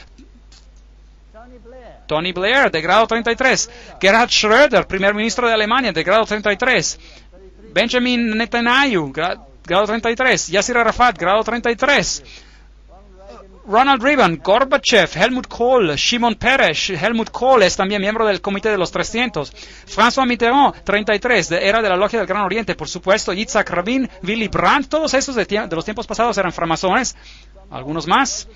A: Tony Blair, de grado 33. Gerhard Schröder, primer ministro de Alemania, de grado 33. Benjamin Netanyahu, grado 33. Yasser Arafat, grado 33. Ronald Reagan, Gorbachev, Helmut Kohl, Shimon Peres. Helmut Kohl es también miembro del Comité de los 300. François Mitterrand, 33, era de la Logia del Gran Oriente, por supuesto. Yitzhak Rabin, Willy Brandt, todos esos de los tiempos pasados eran framasones. Algunos más.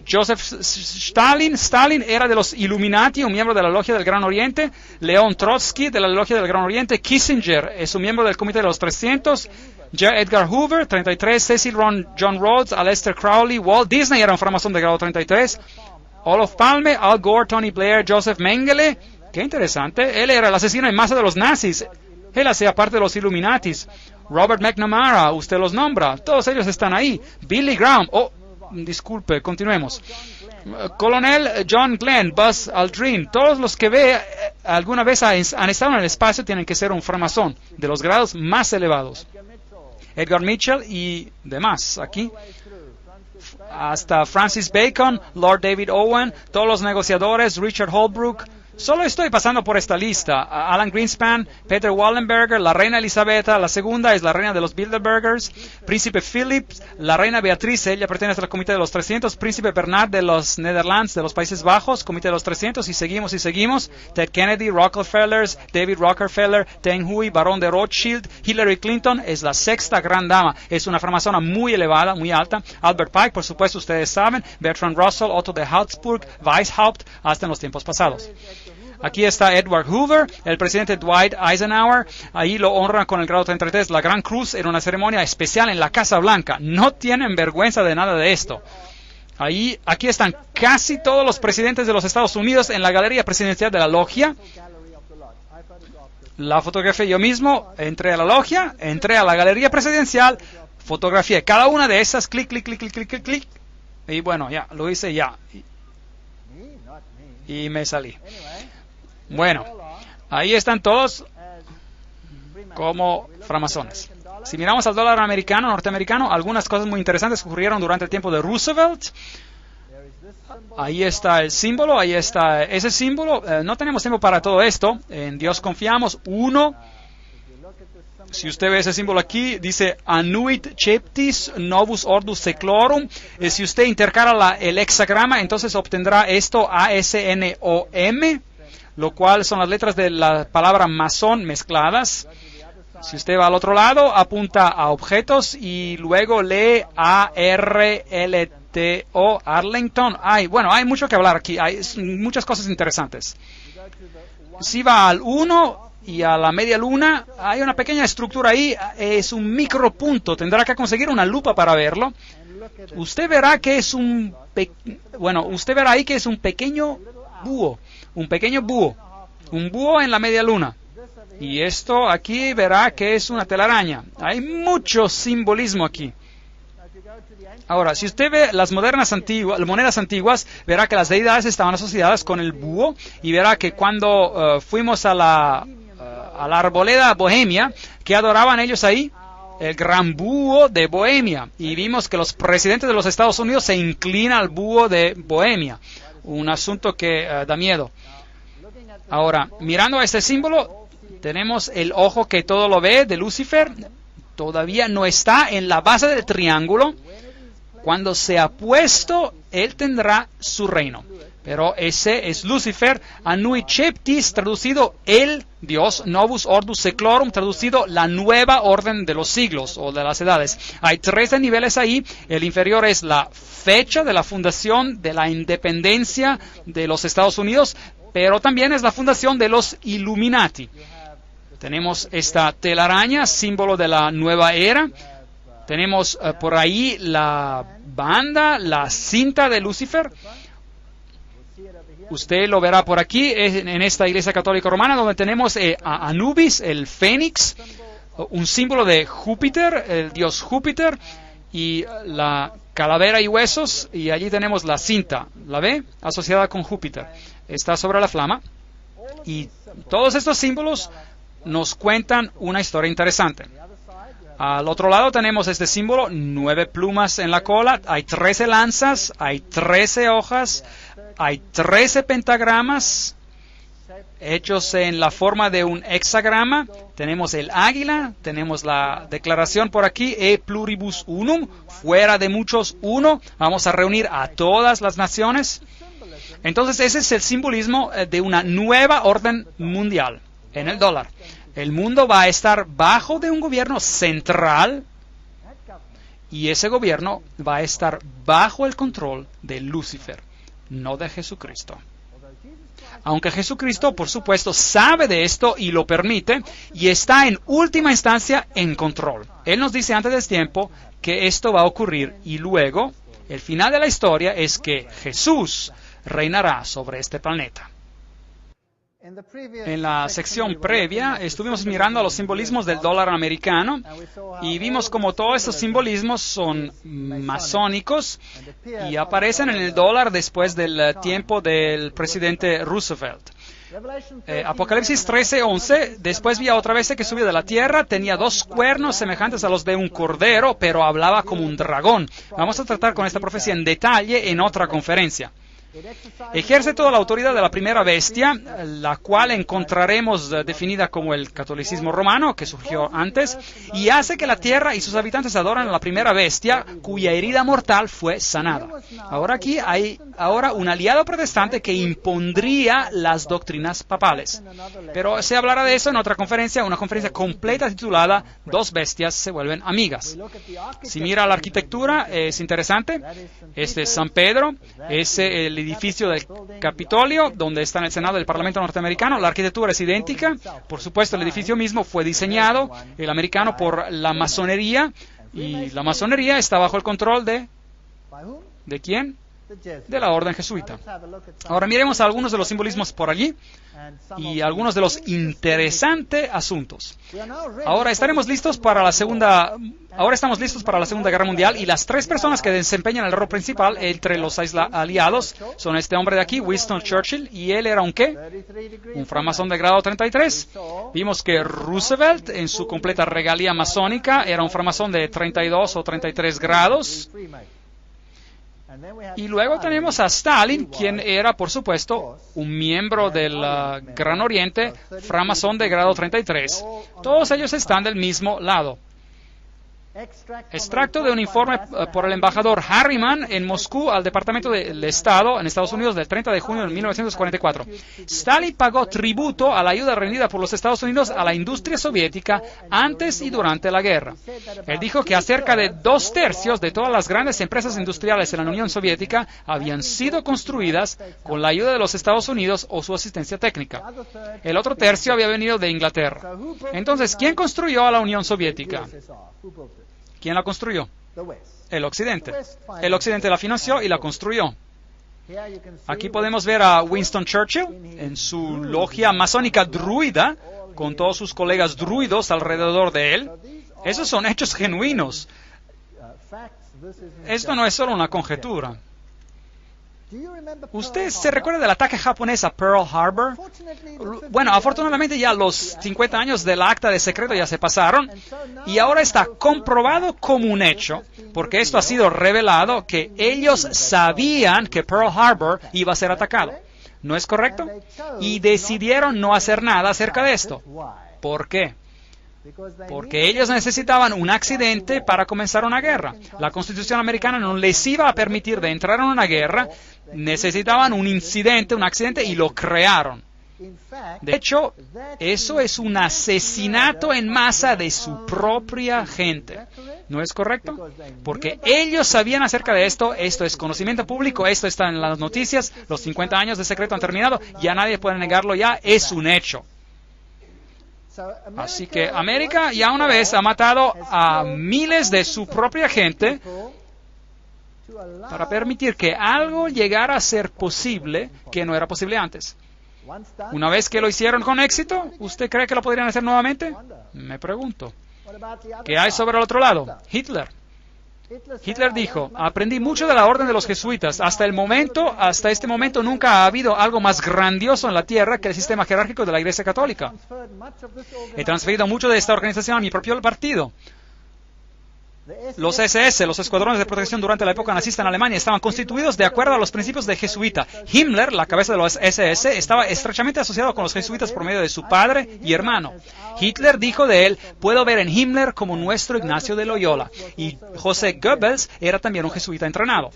A: Joseph Stalin era de los Illuminati, un miembro de la Logia del Gran Oriente. León Trotsky, de la Logia del Gran Oriente. Kissinger es un miembro del Comité de los 300. J. Edgar Hoover, 33. Cecil John Rhodes, Aleister Crowley. Walt Disney era un framasón de grado 33. Olof Palme, Al Gore, Tony Blair, Joseph Mengele. Qué interesante. Él era el asesino en masa de los nazis. Él hacía parte de los Illuminatis. Robert McNamara, usted los nombra. Todos ellos están ahí. Billy Graham. Disculpe, continuemos. Colonel John Glenn, Buzz Aldrin, todos los que ve alguna vez han estado en el espacio tienen que ser un framasón de los grados más elevados. Edgar Mitchell y demás aquí. Hasta Francis Bacon, Lord David Owen, todos los negociadores, Richard Holbrooke. Solo estoy pasando por esta lista. Alan Greenspan, Peter Wallenberger, la reina Elisabetta, la segunda es la reina de los Bilderbergers, Príncipe Philip, la reina Beatriz, ella pertenece al Comité de los 300, Príncipe Bernard de los Netherlands, de los Países Bajos, Comité de los 300, y seguimos, Ted Kennedy, Rockefeller, David Rockefeller, Deng Hui, Barón de Rothschild, Hillary Clinton es la sexta gran dama, es una framasona muy elevada, muy alta, Albert Pike, por supuesto, ustedes saben, Bertrand Russell, Otto de Habsburg, Weishaupt, hasta en los tiempos pasados. Aquí está Edward Hoover, el presidente Dwight Eisenhower. Ahí lo honran con el grado 33, la Gran Cruz, en una ceremonia especial en la Casa Blanca. No tienen vergüenza de nada de esto. Aquí están casi todos los presidentes de los Estados Unidos en la galería presidencial de la logia. La fotografía yo mismo, entré a la logia, entré a la galería presidencial, fotografié cada una de esas, clic. Y bueno, ya, lo hice ya. Y me salí. Bueno, ahí están todos como framasones. Si miramos al dólar norteamericano, algunas cosas muy interesantes ocurrieron durante el tiempo de Roosevelt. Ahí está el símbolo, ahí está ese símbolo. No tenemos tiempo para todo esto. En Dios confiamos. 1. Si usted ve ese símbolo aquí, dice Annuit Ceptis Novus Ordus Seclorum. Si usted intercala el hexagrama, entonces obtendrá esto ASNOM, lo cual son las letras de la palabra masón mezcladas. Si usted va al otro lado, apunta a objetos y luego lee ARLTO, Arlington. Hay mucho que hablar aquí, hay muchas cosas interesantes. Si va al 1 y a la media luna, hay una pequeña estructura ahí, es un micropunto, tendrá que conseguir una lupa para verlo. Usted verá que es usted verá ahí que es un pequeño búho, un pequeño búho, un búho en la media luna. Y esto aquí verá que es una telaraña. Hay mucho simbolismo aquí. Ahora, si usted ve las monedas antiguas, verá que las deidades estaban asociadas con el búho, y verá que cuando fuimos a la arboleda bohemia, ¿qué adoraban ellos ahí? El gran búho de Bohemia. Y vimos que los presidentes de los Estados Unidos se inclinan al búho de Bohemia. Un asunto que da miedo. Ahora, mirando a este símbolo, tenemos el ojo que todo lo ve de Lucifer. Todavía no está en la base del triángulo. Cuando sea puesto, él tendrá su reino. Pero ese es Lucifer, Anui Cheptis, traducido el Dios, Novus Ordus Seclorum, traducido la nueva orden de los siglos o de las edades. Hay 13 niveles ahí. El inferior es la fecha de la fundación de la independencia de los Estados Unidos, pero también es la fundación de los Illuminati. Tenemos esta telaraña, símbolo de la nueva era. Tenemos por ahí la banda, la cinta de Lucifer. Usted lo verá por aquí, en esta iglesia católica romana, donde tenemos a Anubis, el fénix, un símbolo de Júpiter, el dios Júpiter, y la calavera y huesos, y allí tenemos la cinta, ¿la ve? Asociada con Júpiter. Está sobre la flama. Y todos estos símbolos nos cuentan una historia interesante. Al otro lado tenemos este símbolo, 9 plumas en la cola, hay 13 lanzas, hay 13 hojas, hay 13 pentagramas hechos en la forma de un hexagrama. Tenemos el águila, tenemos la declaración por aquí, e pluribus unum, fuera de muchos uno. Vamos a reunir a todas las naciones. Entonces ese es el simbolismo de una nueva orden mundial en el dólar. El mundo va a estar bajo de un gobierno central, y ese gobierno va a estar bajo el control de Lucifer, no de Jesucristo. Aunque Jesucristo, por supuesto, sabe de esto y lo permite, y está en última instancia en control. Él nos dice antes del tiempo que esto va a ocurrir, y luego, el final de la historia es que Jesús reinará sobre este planeta. En la sección previa estuvimos mirando a los simbolismos del dólar americano y vimos como todos estos simbolismos son masónicos y aparecen en el dólar después del tiempo del presidente Roosevelt. Apocalipsis 13:11, después vi a otra bestia que subía de la tierra, tenía 2 cuernos semejantes a los de un cordero, pero hablaba como un dragón. Vamos a tratar con esta profecía en detalle en otra conferencia. Ejerce toda la autoridad de la primera bestia, la cual encontraremos definida como el catolicismo romano, que surgió antes, y hace que la tierra y sus habitantes adoren a la primera bestia, cuya herida mortal fue sanada. Ahora aquí hay un aliado protestante que impondría las doctrinas papales. Pero se hablará de eso en otra conferencia, una conferencia completa titulada Dos bestias se vuelven amigas. Si mira la arquitectura, es interesante. Este es San Pedro, es el edificio del Capitolio, donde está en el Senado del Parlamento norteamericano. La arquitectura es idéntica. Por supuesto, el edificio mismo fue diseñado, el americano, por la masonería, y la masonería está bajo el control ¿de quién? De la orden jesuita. Ahora miremos algunos de los simbolismos por allí y algunos de los interesantes asuntos. Ahora estamos listos para la Segunda Guerra Mundial, y las 3 personas que desempeñan el rol principal entre los 6 aliados son este hombre de aquí, Winston Churchill, y él era un ¿qué? Un framasón de grado 33. Vimos que Roosevelt, en su completa regalía masónica, era un framasón de 32 o 33 grados. Y luego tenemos a Stalin, quien era, por supuesto, un miembro del Gran Oriente, framasón de grado 33. Todos ellos están del mismo lado. Extracto de un informe por el embajador Harriman en Moscú al Departamento del Estado en Estados Unidos del 30 de junio de 1944. Stalin pagó tributo a la ayuda rendida por los Estados Unidos a la industria soviética antes y durante la guerra. Él dijo que acerca de 2/3 de todas las grandes empresas industriales en la Unión Soviética habían sido construidas con la ayuda de los Estados Unidos o su asistencia técnica. El otro tercio había venido de Inglaterra. Entonces, ¿quién construyó a la Unión Soviética? ¿Quién la construyó? El Occidente. El Occidente la financió y la construyó. Aquí podemos ver a Winston Churchill en su logia masónica druida, con todos sus colegas druidos alrededor de él. Esos son hechos genuinos. Esto no es solo una conjetura. ¿Usted se recuerda del ataque japonés a Pearl Harbor? Bueno, afortunadamente ya los 50 años del acta de secreto ya se pasaron y ahora está comprobado como un hecho, porque esto ha sido revelado, que ellos sabían que Pearl Harbor iba a ser atacado. ¿No es correcto? Y decidieron no hacer nada acerca de esto. ¿Por qué? Porque ellos necesitaban un accidente para comenzar una guerra. La Constitución americana no les iba a permitir de entrar en una guerra. Necesitaban un incidente, un accidente, y lo crearon. De hecho, eso es un asesinato en masa de su propia gente. ¿No es correcto? Porque ellos sabían acerca de esto. Esto es conocimiento público, esto está en las noticias. Los 50 años de secreto han terminado. Ya nadie puede negarlo, ya es un hecho. Así que América ya una vez ha matado a miles de su propia gente para permitir que algo llegara a ser posible que no era posible antes. Una vez que lo hicieron con éxito, ¿usted cree que lo podrían hacer nuevamente? Me pregunto. ¿Qué hay sobre el otro lado? Hitler. Hitler dijo: aprendí mucho de la orden de los jesuitas. Hasta este momento nunca ha habido algo más grandioso en la tierra que el sistema jerárquico de la Iglesia Católica. He transferido mucho de esta organización a mi propio partido. Los SS, los escuadrones de protección durante la época nazista en Alemania, estaban constituidos de acuerdo a los principios de jesuita. Himmler, la cabeza de los SS, estaba estrechamente asociado con los jesuitas por medio de su padre y hermano. Hitler dijo de él: puedo ver en Himmler como nuestro Ignacio de Loyola. Y José Goebbels era también un jesuita entrenado.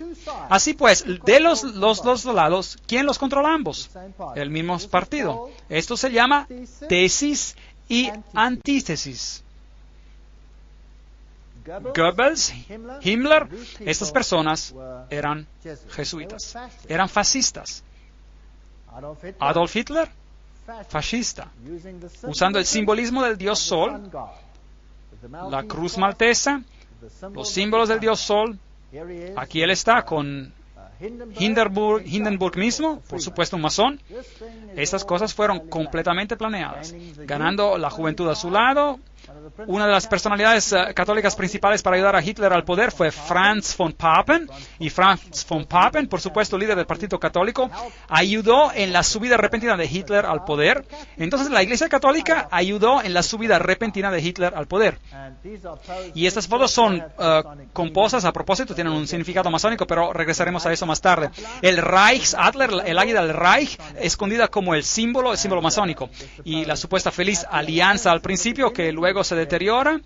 A: Así pues, de los dos lados, ¿quién los controla ambos? El mismo partido. Esto se llama tesis y antítesis. Goebbels, Himmler, estas personas eran jesuitas, eran fascistas. Adolf Hitler, fascista, usando el simbolismo del dios Sol, la cruz maltesa, los símbolos del dios Sol. Aquí él está con Hindenburg mismo, por supuesto un masón. Estas cosas fueron completamente planeadas, ganando la juventud a su lado. Una de las personalidades católicas principales para ayudar a Hitler al poder fue Franz von Papen. Y Franz von Papen, por supuesto líder del Partido Católico, ayudó en la subida repentina de Hitler al poder. Entonces la Iglesia Católica ayudó en la subida repentina de Hitler al poder. Y estas fotos son compuestas a propósito, tienen un significado masónico, pero regresaremos a eso más tarde. El Reichsadler, el águila del Reich, escondida como el símbolo masónico. Y la supuesta feliz alianza al principio, que luego se deteriora.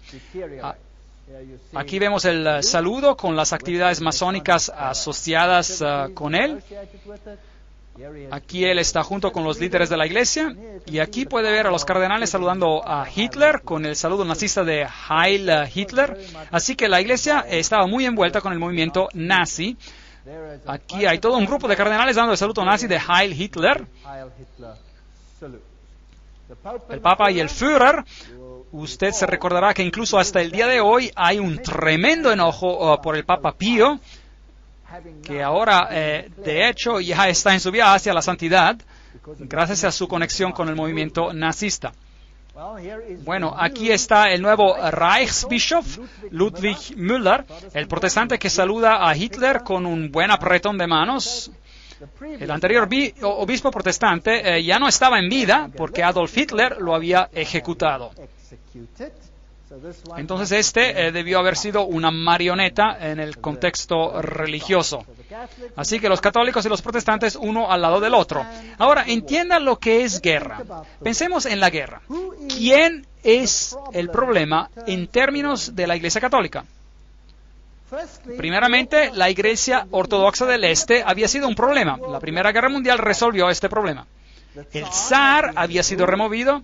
A: Aquí vemos el saludo con las actividades masónicas asociadas con él. Aquí él está junto con los líderes de la iglesia. Y aquí puede ver a los cardenales saludando a Hitler con el saludo nazista de Heil Hitler. Así que la iglesia estaba muy envuelta con el movimiento nazi. Aquí hay todo un grupo de cardenales dando el saludo nazi de Heil Hitler. El Papa y el Führer. Usted se recordará que incluso hasta el día de hoy hay un tremendo enojo por el Papa Pío, que ahora, de hecho, ya está en su vía hacia la santidad, gracias a su conexión con el movimiento nazista. Bueno, aquí está el nuevo Reichsbischof, Ludwig Müller, el protestante que saluda a Hitler con un buen apretón de manos. El anterior obispo protestante ya no estaba en vida porque Adolf Hitler lo había ejecutado. Entonces este debió haber sido una marioneta en el contexto religioso. Así que los católicos y los protestantes uno al lado del otro. Ahora, entiendan lo que es guerra. Pensemos en la guerra. ¿Quién es el problema en términos de la Iglesia Católica? Primeramente, la Iglesia Ortodoxa del Este había sido un problema. La Primera Guerra Mundial resolvió este problema. El zar había sido removido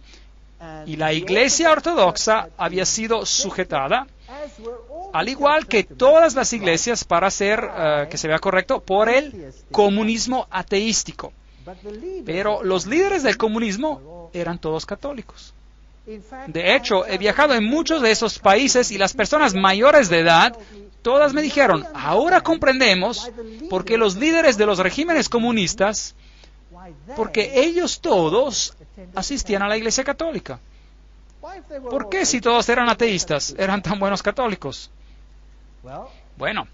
A: y la Iglesia Ortodoxa había sido sujetada, al igual que todas las iglesias, para hacer que se vea correcto, por el comunismo ateístico. Pero los líderes del comunismo eran todos católicos. De hecho, he viajado en muchos de esos países y las personas mayores de edad, todas me dijeron: ahora comprendemos Porque los líderes de los regímenes comunistas, porque ellos todos asistían a la Iglesia Católica. ¿Por qué si todos eran ateístas, eran tan buenos católicos? Bueno,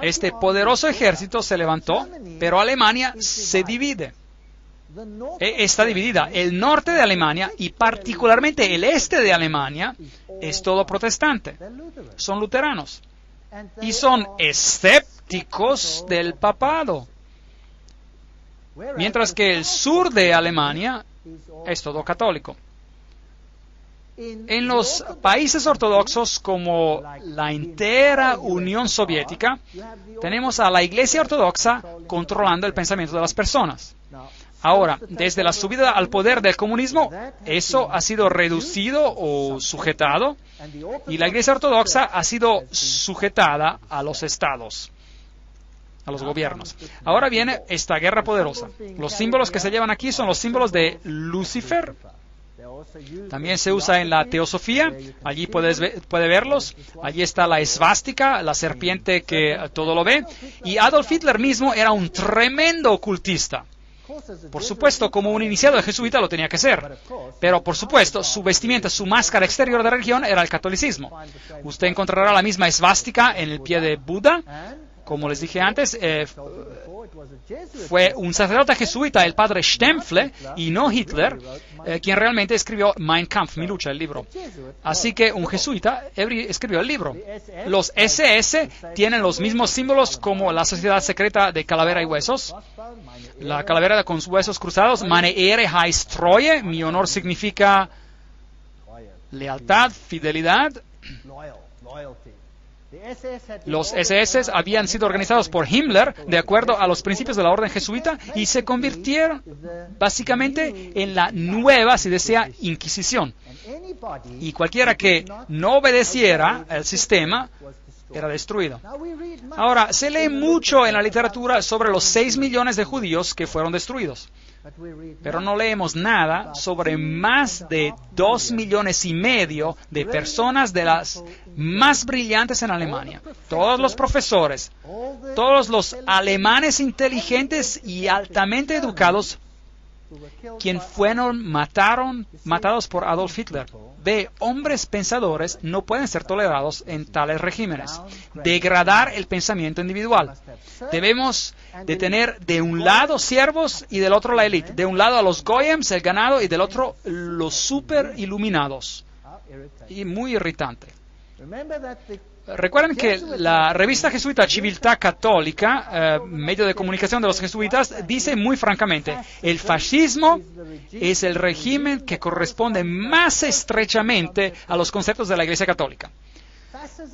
A: este poderoso ejército se levantó, pero Alemania se divide. Está dividida. El norte de Alemania y particularmente el este de Alemania es todo protestante. Son luteranos. Y son escépticos del papado. Mientras que el sur de Alemania es todo católico. En los países ortodoxos como la entera Unión Soviética, tenemos a la Iglesia Ortodoxa controlando el pensamiento de las personas. Ahora, desde la subida al poder del comunismo, eso ha sido reducido o sujetado, y la Iglesia Ortodoxa ha sido sujetada a los estados, a los gobiernos. Ahora viene esta guerra poderosa. Los símbolos que se llevan aquí son los símbolos de Lucifer. También se usa en la teosofía, allí puede verlos. Allí está la esvástica, la serpiente que todo lo ve. Y Adolf Hitler mismo era un tremendo ocultista. Por supuesto, como un iniciado de jesuita lo tenía que ser. Pero, por supuesto, su vestimenta, su máscara exterior de religión era el catolicismo. Usted encontrará la misma esvástica en el pie de Buda. Como les dije antes, fue un sacerdote jesuita, el padre Stempfle, y no Hitler, quien realmente escribió Mein Kampf, Mi lucha, el libro. Así que un jesuita escribió el libro. Los SS tienen los mismos símbolos como la sociedad secreta de calavera y huesos. La calavera con huesos cruzados, Meine Ehre heißt Treue, mi honor significa lealtad, fidelidad. Los SS habían sido organizados por Himmler de acuerdo a los principios de la orden jesuita y se convirtieron básicamente en la nueva, si desea, Inquisición. Y cualquiera que no obedeciera al sistema era destruido. Ahora, se lee mucho en la literatura sobre los 6 millones de judíos que fueron destruidos. Pero no leemos nada sobre más de 2,5 millones de personas de las más brillantes en Alemania. Todos los profesores, todos los alemanes inteligentes y altamente educados, quien fueron matados por Adolf Hitler. Hombres pensadores no pueden ser tolerados en tales regímenes. Degradar el pensamiento individual. Debemos de tener de un lado siervos y del otro la élite. De un lado a los goyems, el ganado, y del otro los super iluminados. Y muy irritante. Recuerden que la revista jesuita Civiltà Católica, medio de comunicación de los jesuitas, dice muy francamente, el fascismo es el régimen que corresponde más estrechamente a los conceptos de la Iglesia Católica.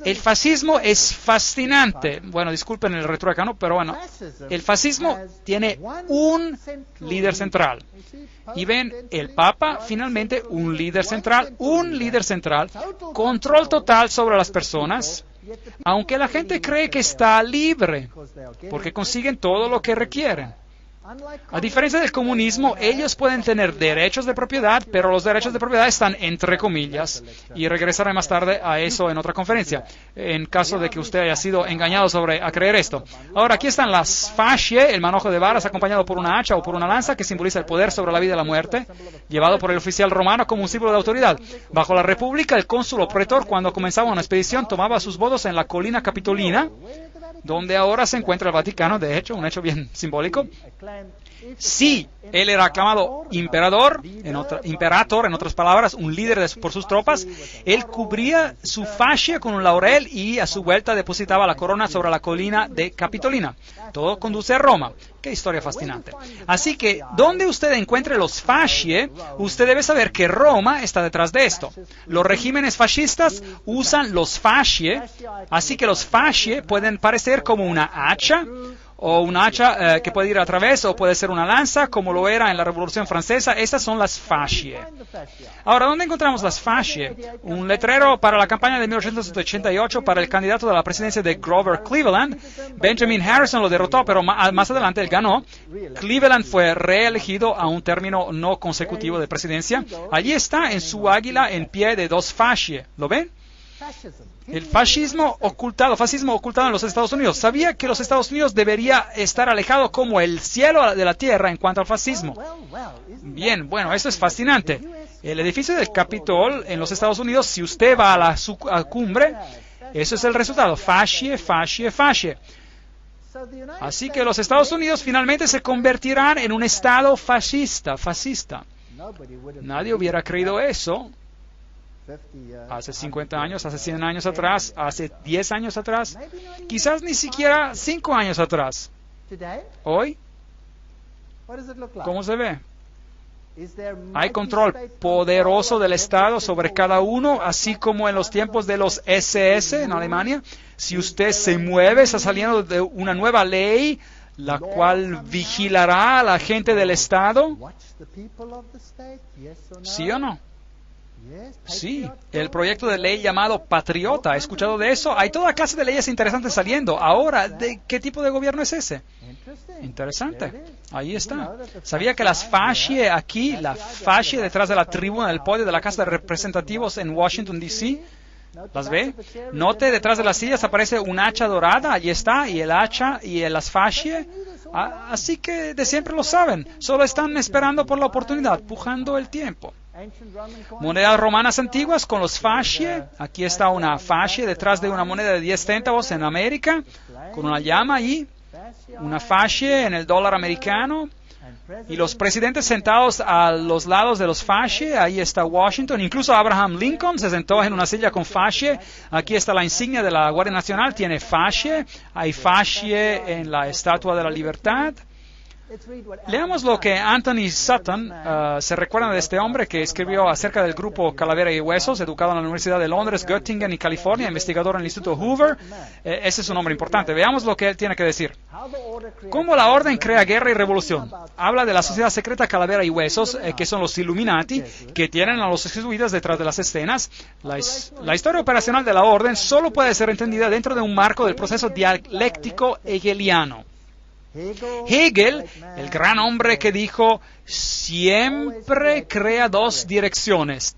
A: El fascismo es fascinante. Bueno, disculpen el retruécano, pero bueno, el fascismo tiene un líder central. Y ven, el Papa, finalmente, un líder central, control total sobre las personas, aunque la gente cree que está libre, porque consiguen todo lo que requieren. A diferencia del comunismo, ellos pueden tener derechos de propiedad, pero los derechos de propiedad están entre comillas. Y regresaré más tarde a eso en otra conferencia, en caso de que usted haya sido engañado a creer esto. Ahora, aquí están las fascie, el manojo de varas acompañado por una hacha o por una lanza, que simboliza el poder sobre la vida y la muerte, llevado por el oficial romano como un símbolo de autoridad. Bajo la República, el cónsul o pretor, cuando comenzaba una expedición, tomaba sus votos en la colina Capitolina, donde ahora se encuentra el Vaticano, de hecho, un hecho bien simbólico. Si él era aclamado imperator, en otras palabras, un líder por sus tropas, él cubría su fascia con un laurel y a su vuelta depositaba la corona sobre la colina de Capitolina. Todo conduce a Roma. Qué historia fascinante. Así que, donde usted encuentre los fascie, usted debe saber que Roma está detrás de esto. Los regímenes fascistas usan los fascie, así que los fascie pueden parecer como una hacha, o una hacha que puede ir a través, o puede ser una lanza, como lo era en la Revolución Francesa. Estas son las fascie. Ahora, ¿dónde encontramos las fascie? Un letrero para la campaña de 1888 para el candidato de la presidencia de Grover Cleveland. Benjamin Harrison lo derrotó, pero más adelante él ganó. Cleveland fue reelegido a un término no consecutivo de presidencia. Allí está en su águila en pie de 2 fascie. ¿Lo ven? El fascismo ocultado en los Estados Unidos. ¿Sabía que los Estados Unidos debería estar alejado como el cielo de la tierra en cuanto al fascismo? Bien, bueno, eso es fascinante. El edificio del Capitol en los Estados Unidos, si usted va a la cumbre, eso es el resultado. Fascie, fascie, fascie. Así que los Estados Unidos finalmente se convertirán en un estado fascista. Nadie hubiera creído eso hace 50 años, hace 100 años atrás, hace 10 años atrás, quizás ni siquiera 5 años atrás. Hoy, ¿cómo se ve? Hay control poderoso del Estado sobre cada uno, así como en los tiempos de los SS en Alemania. Si usted se mueve, está saliendo de una nueva ley, la cual vigilará a la gente del Estado. ¿Sí o no? Sí, el proyecto de ley llamado Patriota. ¿Ha escuchado de eso? Hay toda clase de leyes interesantes saliendo. Ahora, ¿de qué tipo de gobierno es ese? Interesante. Ahí está. ¿Sabía que las fascie aquí, la fascie detrás de la tribuna del podio de la Casa de Representativos en Washington, D.C., ¿las ve? Note, detrás de las sillas aparece un hacha dorada. Allí está. Y el hacha y las fascie. Así que de siempre lo saben. Solo están esperando por la oportunidad, pujando el tiempo. Monedas romanas antiguas con los fascie. Aquí está una fascie detrás de una moneda de 10 centavos en América, con una llama ahí. Una fascie en el dólar americano. Y los presidentes sentados a los lados de los fascie. Ahí está Washington. Incluso Abraham Lincoln se sentó en una silla con fascie. Aquí está la insignia de la Guardia Nacional. Tiene fascie. Hay fascie en la Estatua de la Libertad. Leamos lo que Anthony Sutton se recuerda de este hombre que escribió acerca del grupo Calavera y Huesos, educado en la Universidad de Londres, Göttingen y California, investigador en el Instituto Hoover. Ese es un hombre importante. Veamos lo que él tiene que decir. ¿Cómo la orden crea guerra y revolución? Habla de la sociedad secreta Calavera y Huesos, que son los Illuminati, que tienen a los jesuitas detrás de las escenas. La historia operacional de la orden solo puede ser entendida dentro de un marco del proceso dialéctico hegeliano. Hegel, el gran hombre que dijo, siempre crea dos direcciones,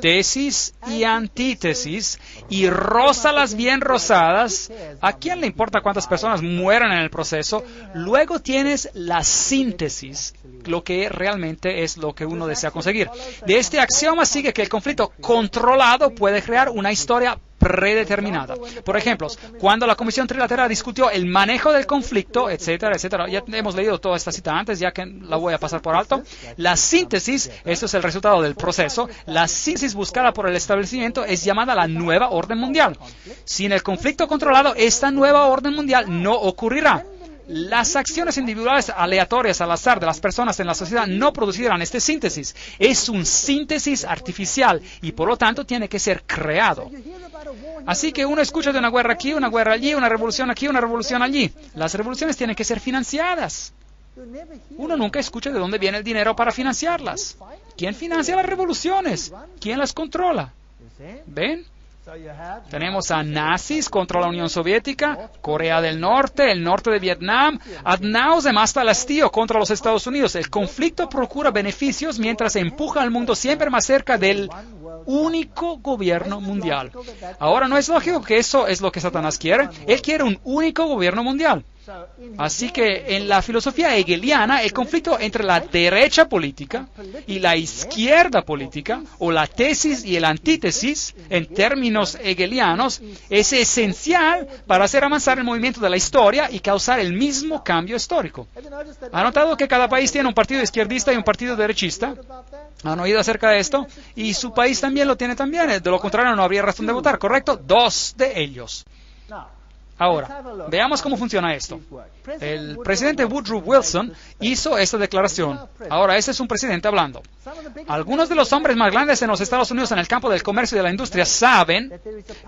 A: tesis y antítesis, y rózalas bien rosadas. ¿A quién le importa cuántas personas mueran en el proceso? Luego tienes la síntesis, lo que realmente es lo que uno desea conseguir. De este axioma sigue que el conflicto controlado puede crear una historia predeterminada. Por ejemplo, cuando la Comisión Trilateral discutió el manejo del conflicto, etcétera, etcétera, ya hemos leído toda esta cita antes, ya que la voy a pasar por alto. La síntesis, esto es el resultado del proceso, la síntesis buscada por el establecimiento es llamada la nueva orden mundial. Sin el conflicto controlado, esta nueva orden mundial no ocurrirá. Las acciones individuales aleatorias al azar de las personas en la sociedad no producirán este síntesis. Es un síntesis artificial y por lo tanto tiene que ser creado. Así que uno escucha de una guerra aquí, una guerra allí, una revolución aquí, una revolución allí. Las revoluciones tienen que ser financiadas. Uno nunca escucha de dónde viene el dinero para financiarlas. ¿Quién financia las revoluciones? ¿Quién las controla? ¿Ven? Tenemos a nazis contra la Unión Soviética, Corea del Norte, el norte de Vietnam, ad nauseam hasta el hastío contra los Estados Unidos. El conflicto procura beneficios mientras empuja al mundo siempre más cerca del único gobierno mundial. Ahora, ¿no es lógico que eso es lo que Satanás quiere? Él quiere un único gobierno mundial. Así que en la filosofía hegeliana, el conflicto entre la derecha política y la izquierda política, o la tesis y el antítesis, en términos hegelianos, es esencial para hacer avanzar el movimiento de la historia y causar el mismo cambio histórico. ¿Han notado que cada país tiene un partido izquierdista y un partido derechista? ¿Han oído acerca de esto? Y su país también lo tiene también. De lo contrario, no habría razón de votar, ¿correcto? 2 de ellos. Ahora, veamos cómo funciona esto. El presidente Woodrow Wilson hizo esta declaración. Ahora, este es un presidente hablando. Algunos de los hombres más grandes en los Estados Unidos en el campo del comercio y de la industria saben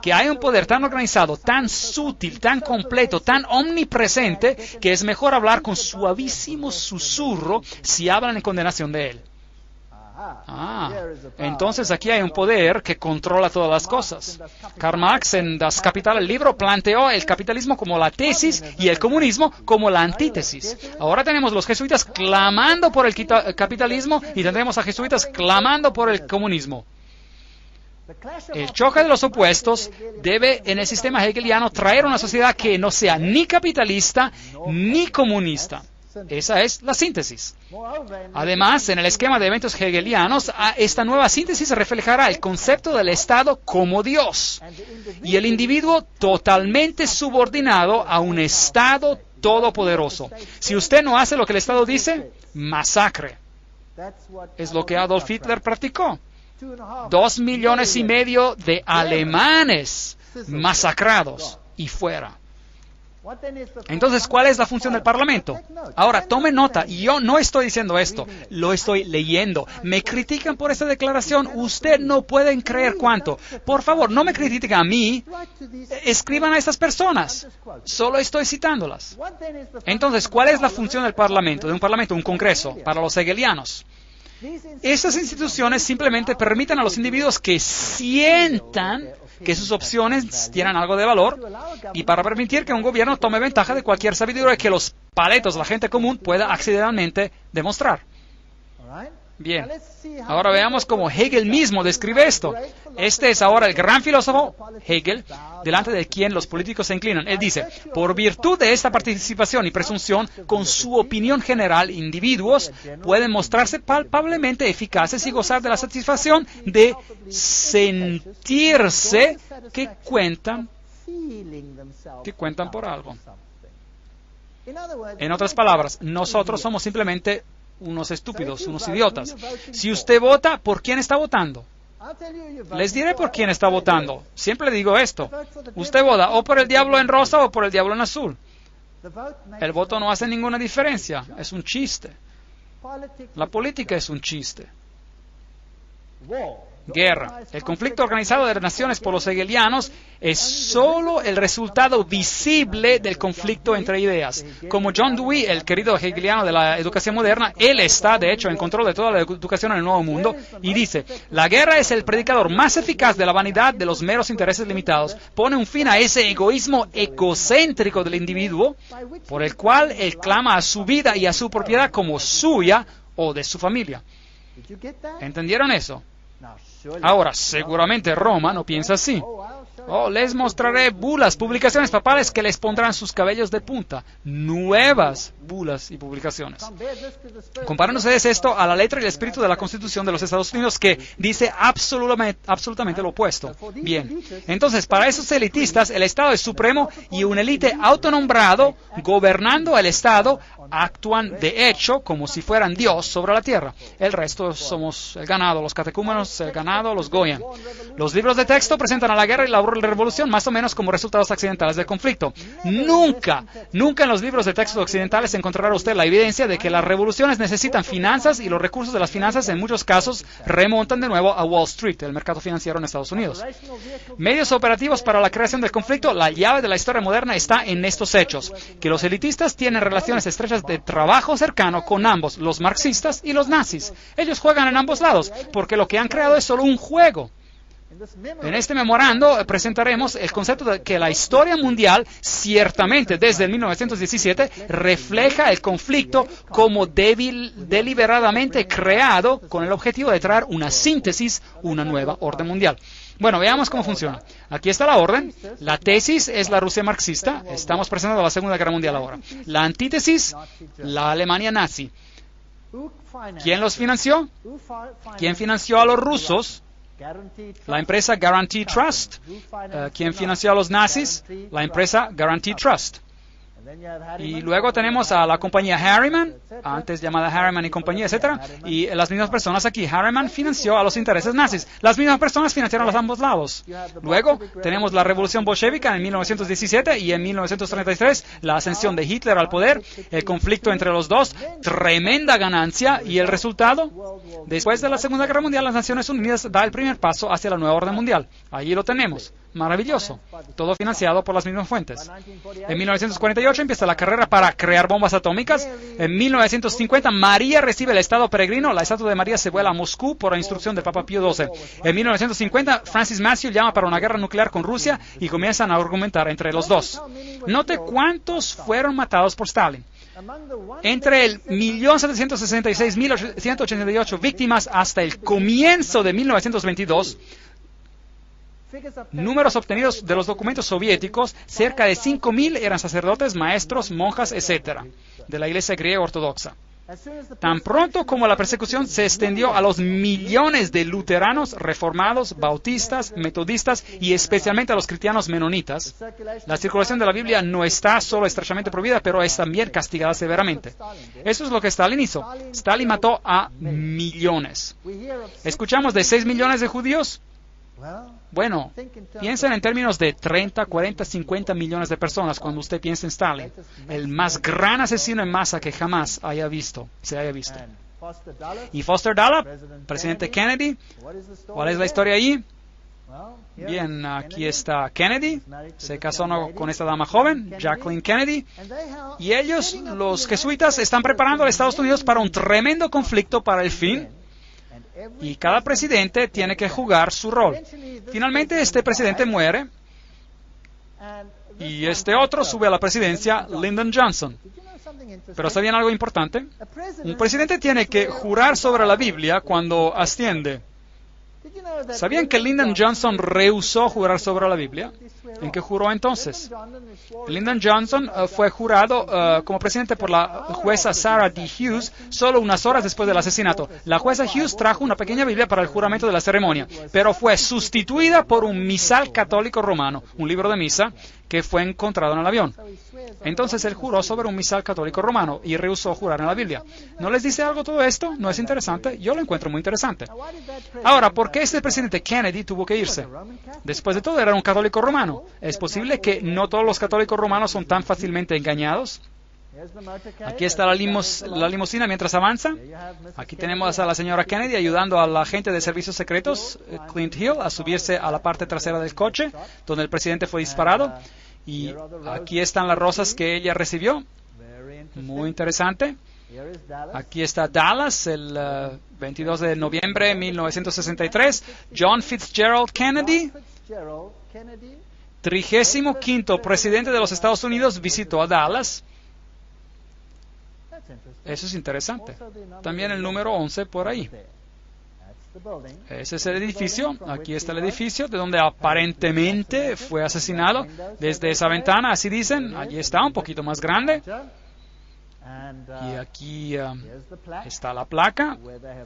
A: que hay un poder tan organizado, tan sutil, tan completo, tan omnipresente, que es mejor hablar con suavísimo susurro si hablan en condenación de él. Entonces aquí hay un poder que controla todas las cosas. Karl Marx en Das Kapital, el libro, planteó el capitalismo como la tesis y el comunismo como la antítesis. Ahora tenemos los jesuitas clamando por el capitalismo y tendremos a jesuitas clamando por el comunismo. El choque de los opuestos debe, en el sistema hegeliano, traer una sociedad que no sea ni capitalista ni comunista. Esa es la síntesis. Además, en el esquema de eventos hegelianos, esta nueva síntesis reflejará el concepto del Estado como Dios y el individuo totalmente subordinado a un Estado todopoderoso. Si usted no hace lo que el Estado dice, masacre. Es lo que Adolf Hitler practicó. 2,5 millones de alemanes masacrados y fuera. Entonces, ¿cuál es la función del Parlamento? Ahora, tome nota, y yo no estoy diciendo esto, lo estoy leyendo. Me critican por esta declaración, usted no pueden creer cuánto. Por favor, no me critiquen a mí, escriban a estas personas. Solo estoy citándolas. Entonces, ¿cuál es la función del Parlamento? De un Parlamento, un Congreso, para los hegelianos. Estas instituciones simplemente permiten a los individuos que sientan que sus opciones tienen algo de valor y para permitir que un gobierno tome ventaja de cualquier sabiduría que los paletos, la gente común, pueda accidentalmente demostrar. Bien, ahora veamos cómo Hegel mismo describe esto. Este es ahora el gran filósofo Hegel, delante de quien los políticos se inclinan. Él dice, por virtud de esta participación y presunción, con su opinión general, individuos pueden mostrarse palpablemente eficaces y gozar de la satisfacción de sentirse que cuentan por algo. En otras palabras, nosotros somos simplemente unos estúpidos, unos idiotas. Si usted vota, ¿por quién está votando? Les diré por quién está votando. Siempre le digo esto. Usted vota o por el diablo en rosa o por el diablo en azul. El voto no hace ninguna diferencia. Es un chiste. La política es un chiste. Guerra. El conflicto organizado de las naciones por los hegelianos es solo el resultado visible del conflicto entre ideas. Como John Dewey, el querido hegeliano de la educación moderna, él está, de hecho, en control de toda la educación en el Nuevo Mundo y dice, la guerra es el predicador más eficaz de la vanidad de los meros intereses limitados. Pone un fin a ese egoísmo egocéntrico del individuo por el cual él clama a su vida y a su propiedad como suya o de su familia. ¿Entendieron eso? Ahora, seguramente Roma no piensa así. Les mostraré bulas, publicaciones papales que les pondrán sus cabellos de punta. Nuevas bulas y publicaciones. Comparen ustedes esto a la letra y el espíritu de la Constitución de los Estados Unidos que dice absolutamente lo opuesto. Bien, entonces para esos elitistas el Estado es supremo y un élite autonombrado gobernando el Estado actúan de hecho como si fueran Dios sobre la tierra. El resto somos el ganado, los catecúmenos, el ganado, los Goyan. Los libros de texto presentan a la guerra y la revolución más o menos como resultados accidentales del conflicto. Nunca en los libros de texto occidentales encontrará usted la evidencia de que las revoluciones necesitan finanzas y los recursos de las finanzas en muchos casos remontan de nuevo a Wall Street, el mercado financiero en Estados Unidos. Medios operativos para la creación del conflicto, la llave de la historia moderna está en estos hechos, que los elitistas tienen relaciones estrechas de trabajo cercano con ambos, los marxistas y los nazis. Ellos juegan en ambos lados, porque lo que han creado es solo un juego. En este memorando presentaremos el concepto de que la historia mundial, ciertamente desde el 1917, refleja el conflicto como deliberadamente creado con el objetivo de traer una síntesis, una nueva orden mundial. Bueno, veamos cómo funciona. Aquí está la orden. La tesis es la Rusia marxista. Estamos presentando la Segunda Guerra Mundial ahora. La antítesis, la Alemania nazi. ¿Quién los financió? ¿Quién financió a los rusos? La empresa Guarantee Trust. ¿Quién financió a los nazis? La empresa Guarantee Trust. Y luego tenemos a la compañía Harriman, antes llamada Harriman y compañía, etc. Y las mismas personas aquí. Harriman financió a los intereses nazis. Las mismas personas financiaron a los ambos lados. Luego tenemos la revolución bolchevica en 1917 y en 1933 la ascensión de Hitler al poder, el conflicto entre los dos, tremenda ganancia y el resultado. Después de la Segunda Guerra Mundial, las Naciones Unidas da el primer paso hacia la nueva orden mundial. Allí lo tenemos. Maravilloso. Todo financiado por las mismas fuentes. En 1948 empieza la carrera para crear bombas atómicas. En 1950 María recibe el estado peregrino. La estatua de María se vuela a Moscú por instrucción del Papa Pío XII. En 1950 Francis Matthew llama para una guerra nuclear con Rusia y comienzan a argumentar entre los dos. Note cuántos fueron matados por Stalin. Entre el 1.766.188 víctimas hasta el comienzo de 1922, números obtenidos de los documentos soviéticos, cerca de 5.000 eran sacerdotes, maestros, monjas, etc., de la Iglesia griega ortodoxa. Tan pronto como la persecución se extendió a los millones de luteranos, reformados, bautistas, metodistas y especialmente a los cristianos menonitas, la circulación de la Biblia no está solo estrechamente prohibida, pero es también castigada severamente. Eso es lo que Stalin hizo. Stalin mató a millones. ¿Escuchamos de 6 millones de judíos? Bueno, piensen en términos de 30, 40, 50 millones de personas cuando usted piensa en Stalin, el más gran asesino en masa que jamás se haya visto. Y Foster Dulles, presidente Kennedy, ¿cuál es la historia ahí? Bien, aquí está Kennedy, se casó con esta dama joven, Jacqueline Kennedy, y ellos, los jesuitas, están preparando a Estados Unidos para un tremendo conflicto para el fin. Y cada presidente tiene que jugar su rol. Finalmente este presidente muere y este otro sube a la presidencia, Lyndon Johnson. Pero ¿sabían algo importante? Un presidente tiene que jurar sobre la Biblia cuando asciende. ¿Sabían que Lyndon Johnson rehusó jurar sobre la Biblia? ¿En qué juró entonces? Lyndon Johnson fue jurado como presidente por la jueza Sarah D. Hughes solo unas horas después del asesinato. La jueza Hughes trajo una pequeña Biblia para el juramento de la ceremonia, pero fue sustituida por un misal católico romano, un libro de misa que fue encontrado en el avión. Entonces él juró sobre un misal católico romano y rehusó jurar en la Biblia. ¿No les dice algo todo esto? ¿No es interesante? Yo lo encuentro muy interesante. Ahora, ¿por qué este presidente Kennedy tuvo que irse? Después de todo, era un católico romano. ¿Es posible que no todos los católicos romanos son tan fácilmente engañados? Aquí está la limusina mientras avanza. Aquí tenemos a la señora Kennedy ayudando al agente de servicios secretos, Clint Hill, a subirse a la parte trasera del coche, donde el presidente fue disparado. Y aquí están las rosas que ella recibió. Muy interesante. Aquí está Dallas, el 22 de noviembre de 1963. John Fitzgerald Kennedy, 35º presidente de los Estados Unidos, visitó a Dallas. Eso es interesante. También el número 11 por ahí. Ese es el edificio. Aquí está el edificio de donde aparentemente fue asesinado. Desde esa ventana, así dicen, allí está, un poquito más grande. Y aquí está la placa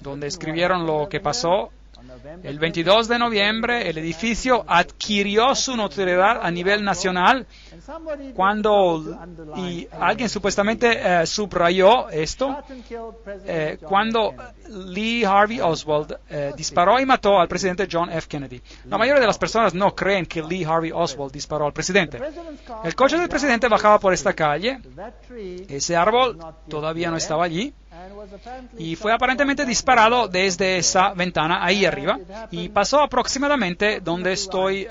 A: donde escribieron lo que pasó. El 22 de noviembre el edificio adquirió su notoriedad a nivel nacional y alguien supuestamente subrayó esto, cuando Lee Harvey Oswald disparó y mató al presidente John F. Kennedy. La mayoría de las personas no creen que Lee Harvey Oswald disparó al presidente. El coche del presidente bajaba por esta calle, ese árbol todavía no estaba allí, y fue aparentemente disparado desde esa ventana ahí arriba y pasó aproximadamente donde estoy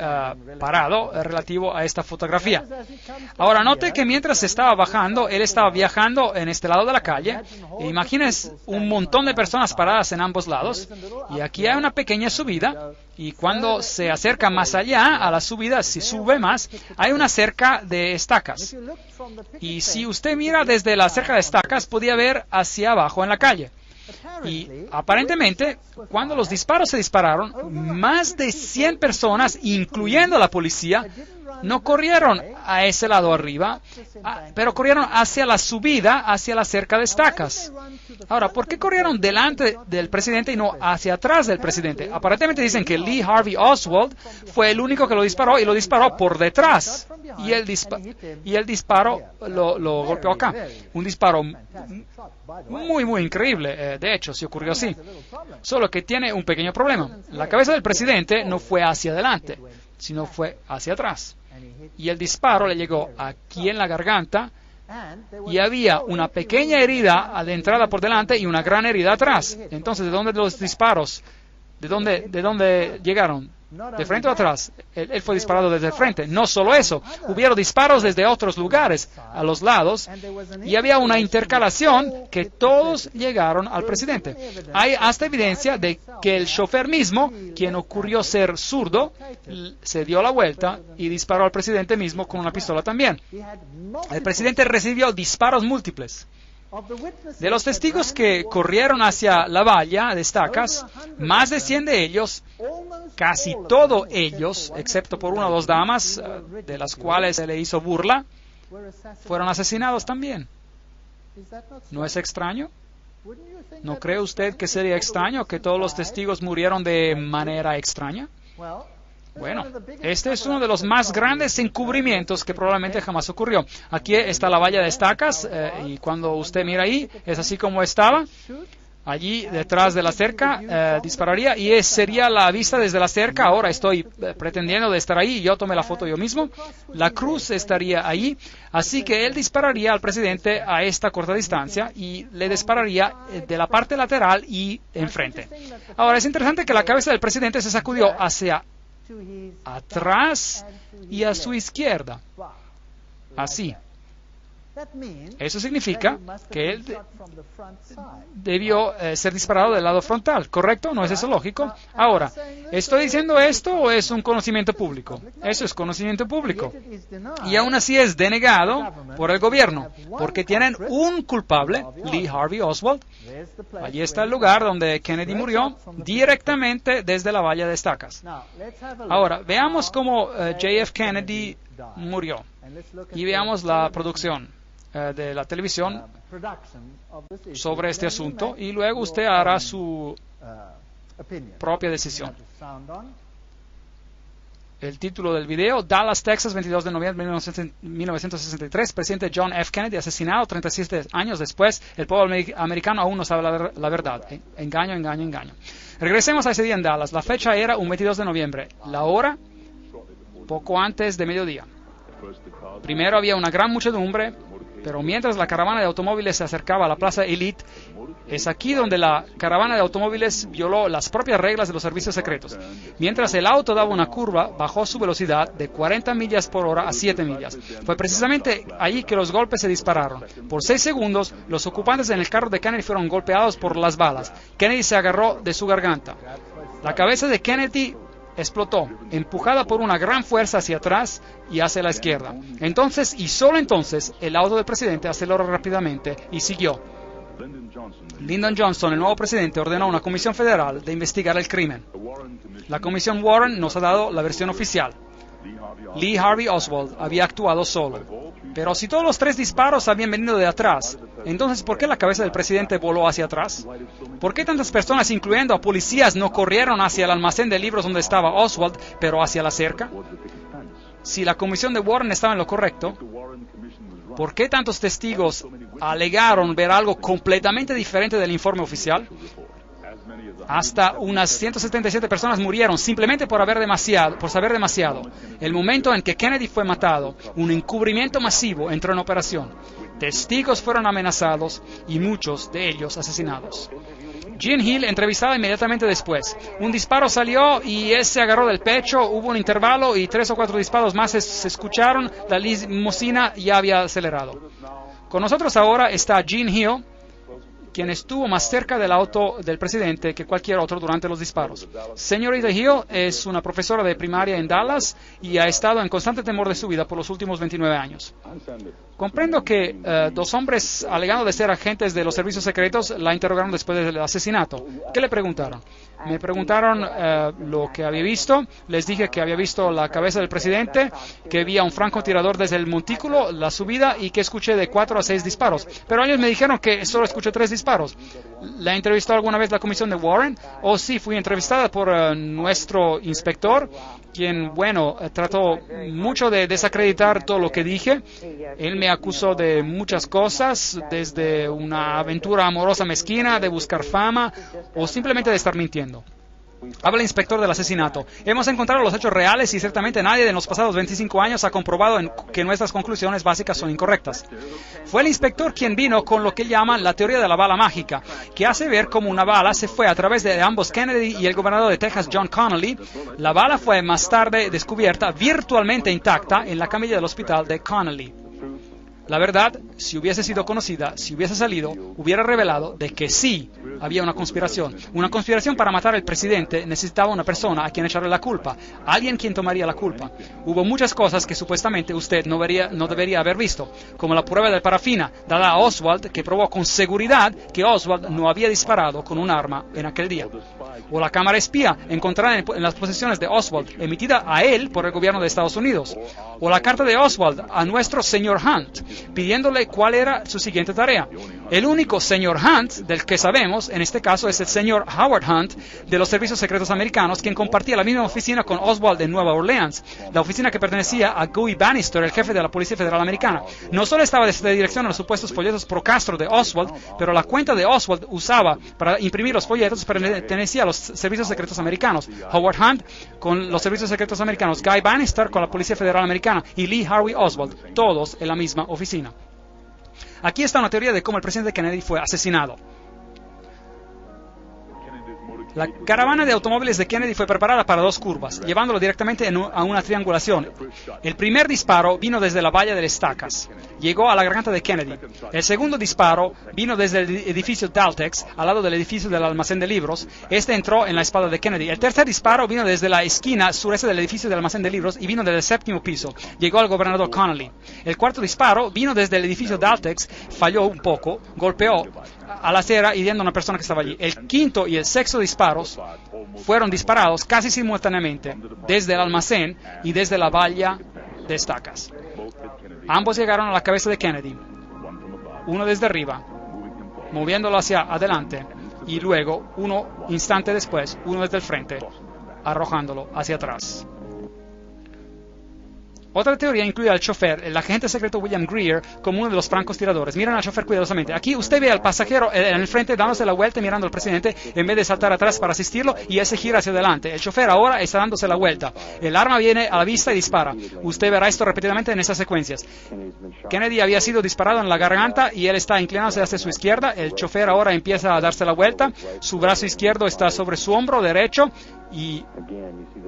A: parado relativo a esta fotografía. Ahora note que mientras estaba bajando, él estaba viajando en este lado de la calle. Imagínense un montón de personas paradas en ambos lados y aquí hay una pequeña subida. Y cuando se acerca más allá a la subida, si sube más, hay una cerca de estacas. Y si usted mira desde la cerca de estacas, podía ver hacia abajo en la calle. Y aparentemente, cuando los disparos se dispararon, más de 100 personas, incluyendo la policía, no corrieron a ese lado arriba, pero corrieron hacia la subida, hacia la cerca de estacas. Ahora, ¿por qué corrieron delante del presidente y no hacia atrás del presidente? Aparentemente dicen que Lee Harvey Oswald fue el único que lo disparó y lo disparó por detrás. Y el disparo lo golpeó acá. Un disparo muy, muy increíble. De hecho, se ocurrió así. Solo que tiene un pequeño problema. La cabeza del presidente no fue hacia adelante, sino fue hacia atrás. Y el disparo le llegó aquí en la garganta y había una pequeña herida de entrada por delante y una gran herida atrás. Entonces, ¿de dónde los disparos? ¿De dónde llegaron? ¿De frente o atrás? Él fue disparado desde el frente. No solo eso, hubieron disparos desde otros lugares, a los lados, y había una intercalación que todos llegaron al presidente. Hay hasta evidencia de que el chofer mismo, quien ocurrió ser zurdo, se dio la vuelta y disparó al presidente mismo con una pistola también. El presidente recibió disparos múltiples. De los testigos que corrieron hacia la valla de estacas, más de 100 de ellos, casi todos ellos, excepto por una o dos damas, de las cuales se le hizo burla, fueron asesinados también. ¿No es extraño? ¿No cree usted que sería extraño que todos los testigos murieron de manera extraña? Bueno, este es uno de los más grandes encubrimientos que probablemente jamás ocurrió. Aquí está la valla de estacas y cuando usted mira ahí, es así como estaba. Allí detrás de la cerca dispararía y sería la vista desde la cerca. Ahora estoy pretendiendo de estar ahí, yo tomé la foto yo mismo. La cruz estaría ahí, así que él dispararía al presidente a esta corta distancia y le dispararía de la parte lateral y enfrente. Ahora es interesante que la cabeza del presidente se sacudió hacia atrás y a su izquierda. Así. Eso significa que él debió ser disparado del lado frontal, ¿correcto? ¿No es eso lógico? Ahora, ¿estoy diciendo esto o es un conocimiento público? Eso es conocimiento público. Y aún así es denegado por el gobierno, porque tienen un culpable, Lee Harvey Oswald. Allí está el lugar donde Kennedy murió, directamente desde la valla de estacas. Ahora, veamos cómo JF Kennedy murió. Y veamos la producción de la televisión sobre este asunto y luego usted hará su propia decisión. El título del video: Dallas, Texas, 22 de noviembre de 1963, presidente John F. Kennedy asesinado 37 años después. El pueblo americano aún no sabe la verdad. Engaño, engaño, engaño. Regresemos a ese día en Dallas. La fecha era un 22 de noviembre. La hora, poco antes de mediodía. Primero había una gran muchedumbre, pero mientras la caravana de automóviles se acercaba a la Plaza Elite, es aquí donde la caravana de automóviles violó las propias reglas de los servicios secretos. Mientras el auto daba una curva, bajó su velocidad de 40 millas por hora a 7 millas. Fue precisamente allí que los golpes se dispararon. Por 6 segundos, los ocupantes en el carro de Kennedy fueron golpeados por las balas. Kennedy se agarró de su garganta. La cabeza de Kennedy explotó, empujada por una gran fuerza hacia atrás y hacia la izquierda. Entonces, y solo entonces, el auto del presidente aceleró rápidamente y siguió. Lyndon Johnson, el nuevo presidente, ordenó a una comisión federal de investigar el crimen. La comisión Warren nos ha dado la versión oficial. Lee Harvey Oswald había actuado solo. Pero si todos los 3 disparos habían venido de atrás, entonces ¿por qué la cabeza del presidente voló hacia atrás? ¿Por qué tantas personas, incluyendo a policías, no corrieron hacia el almacén de libros donde estaba Oswald, pero hacia la cerca? Si la comisión de Warren estaba en lo correcto, ¿por qué tantos testigos alegaron ver algo completamente diferente del informe oficial? Hasta unas 177 personas murieron simplemente por saber demasiado. El momento en que Kennedy fue matado, un encubrimiento masivo entró en operación. Testigos fueron amenazados y muchos de ellos asesinados. Jean Hill entrevistada inmediatamente después. Un disparo salió y él se agarró del pecho, hubo un intervalo y 3 o 4 disparos más se escucharon. La limusina ya había acelerado. Con nosotros ahora está Jean Hill, quien estuvo más cerca del auto del presidente que cualquier otro durante los disparos. Señorita Hill es una profesora de primaria en Dallas y ha estado en constante temor de su vida por los últimos 29 años. Comprendo que 2 hombres alegando de ser agentes de los servicios secretos la interrogaron después del asesinato. ¿Qué le preguntaron? Me preguntaron lo que había visto. Les dije que había visto la cabeza del presidente, que vi a un francotirador desde el montículo, la subida, y que escuché de 4 a 6 disparos. Pero ellos me dijeron que solo escuché 3 disparos. ¿La entrevistó alguna vez la comisión de Warren? Oh, sí, fui entrevistada por nuestro inspector, quien, trató mucho de desacreditar todo lo que dije. Él me acusó de muchas cosas, desde una aventura amorosa mezquina, de buscar fama, o simplemente de estar mintiendo. Habla el inspector del asesinato. Hemos encontrado los hechos reales y ciertamente nadie en los pasados 25 años ha comprobado que nuestras conclusiones básicas son incorrectas. Fue el inspector quien vino con lo que llaman la teoría de la bala mágica, que hace ver cómo una bala se fue a través de ambos Kennedy y el gobernador de Texas, John Connally. La bala fue más tarde descubierta virtualmente intacta en la camilla del hospital de Connally. La verdad, si hubiese sido conocida, si hubiese salido, hubiera revelado de que sí había una conspiración. Una conspiración para matar al presidente necesitaba una persona a quien echarle la culpa, alguien quien tomaría la culpa. Hubo muchas cosas que supuestamente usted no debería haber visto, como la prueba de parafina dada a Oswald que probó con seguridad que Oswald no había disparado con un arma en aquel día. O la cámara espía encontrada en las posesiones de Oswald, emitida a él por el gobierno de Estados Unidos. O la carta de Oswald a nuestro señor Hunt, pidiéndole cuál era su siguiente tarea. El único señor Hunt del que sabemos, en este caso, es el señor Howard Hunt de los servicios secretos americanos, quien compartía la misma oficina con Oswald en Nueva Orleans, la oficina que pertenecía a Guy Bannister, el jefe de la Policía Federal Americana. No solo estaba de dirección a los supuestos folletos pro Castro de Oswald, pero la cuenta de Oswald usaba para imprimir los folletos pertenecía a los servicios secretos americanos. Howard Hunt con los servicios secretos americanos, Guy Bannister con la Policía Federal Americana y Lee Harvey Oswald, todos en la misma oficina. Aquí está una teoría de cómo el presidente Kennedy fue asesinado. La caravana de automóviles de Kennedy fue preparada para dos curvas, llevándolo directamente a una triangulación. El primer disparo vino desde la valla de las estacas. Llegó a la garganta de Kennedy. El segundo disparo vino desde el edificio Daltex, al lado del edificio del almacén de libros. Este entró en la espalda de Kennedy. El tercer disparo vino desde la esquina sureste del edificio del almacén de libros y vino desde el 7º piso. Llegó al gobernador Connolly. El cuarto disparo vino desde el edificio Daltex, falló un poco, golpeó a la acera hiriendo a una persona que estaba allí. El quinto y el sexto disparos fueron disparados casi simultáneamente desde el almacén y desde la valla de estacas. Ambos llegaron a la cabeza de Kennedy, uno desde arriba, moviéndolo hacia adelante, y luego, uno instante después, uno desde el frente, arrojándolo hacia atrás. Otra teoría incluye al chofer, el agente secreto William Greer, como uno de los francotiradores. Miren al chofer cuidadosamente. Aquí usted ve al pasajero en el frente dándose la vuelta y mirando al presidente en vez de saltar atrás para asistirlo, y ese gira hacia adelante. El chofer ahora está dándose la vuelta. El arma viene a la vista y dispara. Usted verá esto repetidamente en esas secuencias. Kennedy había sido disparado en la garganta y él está inclinándose hacia su izquierda. El chofer ahora empieza a darse la vuelta. Su brazo izquierdo está sobre su hombro derecho y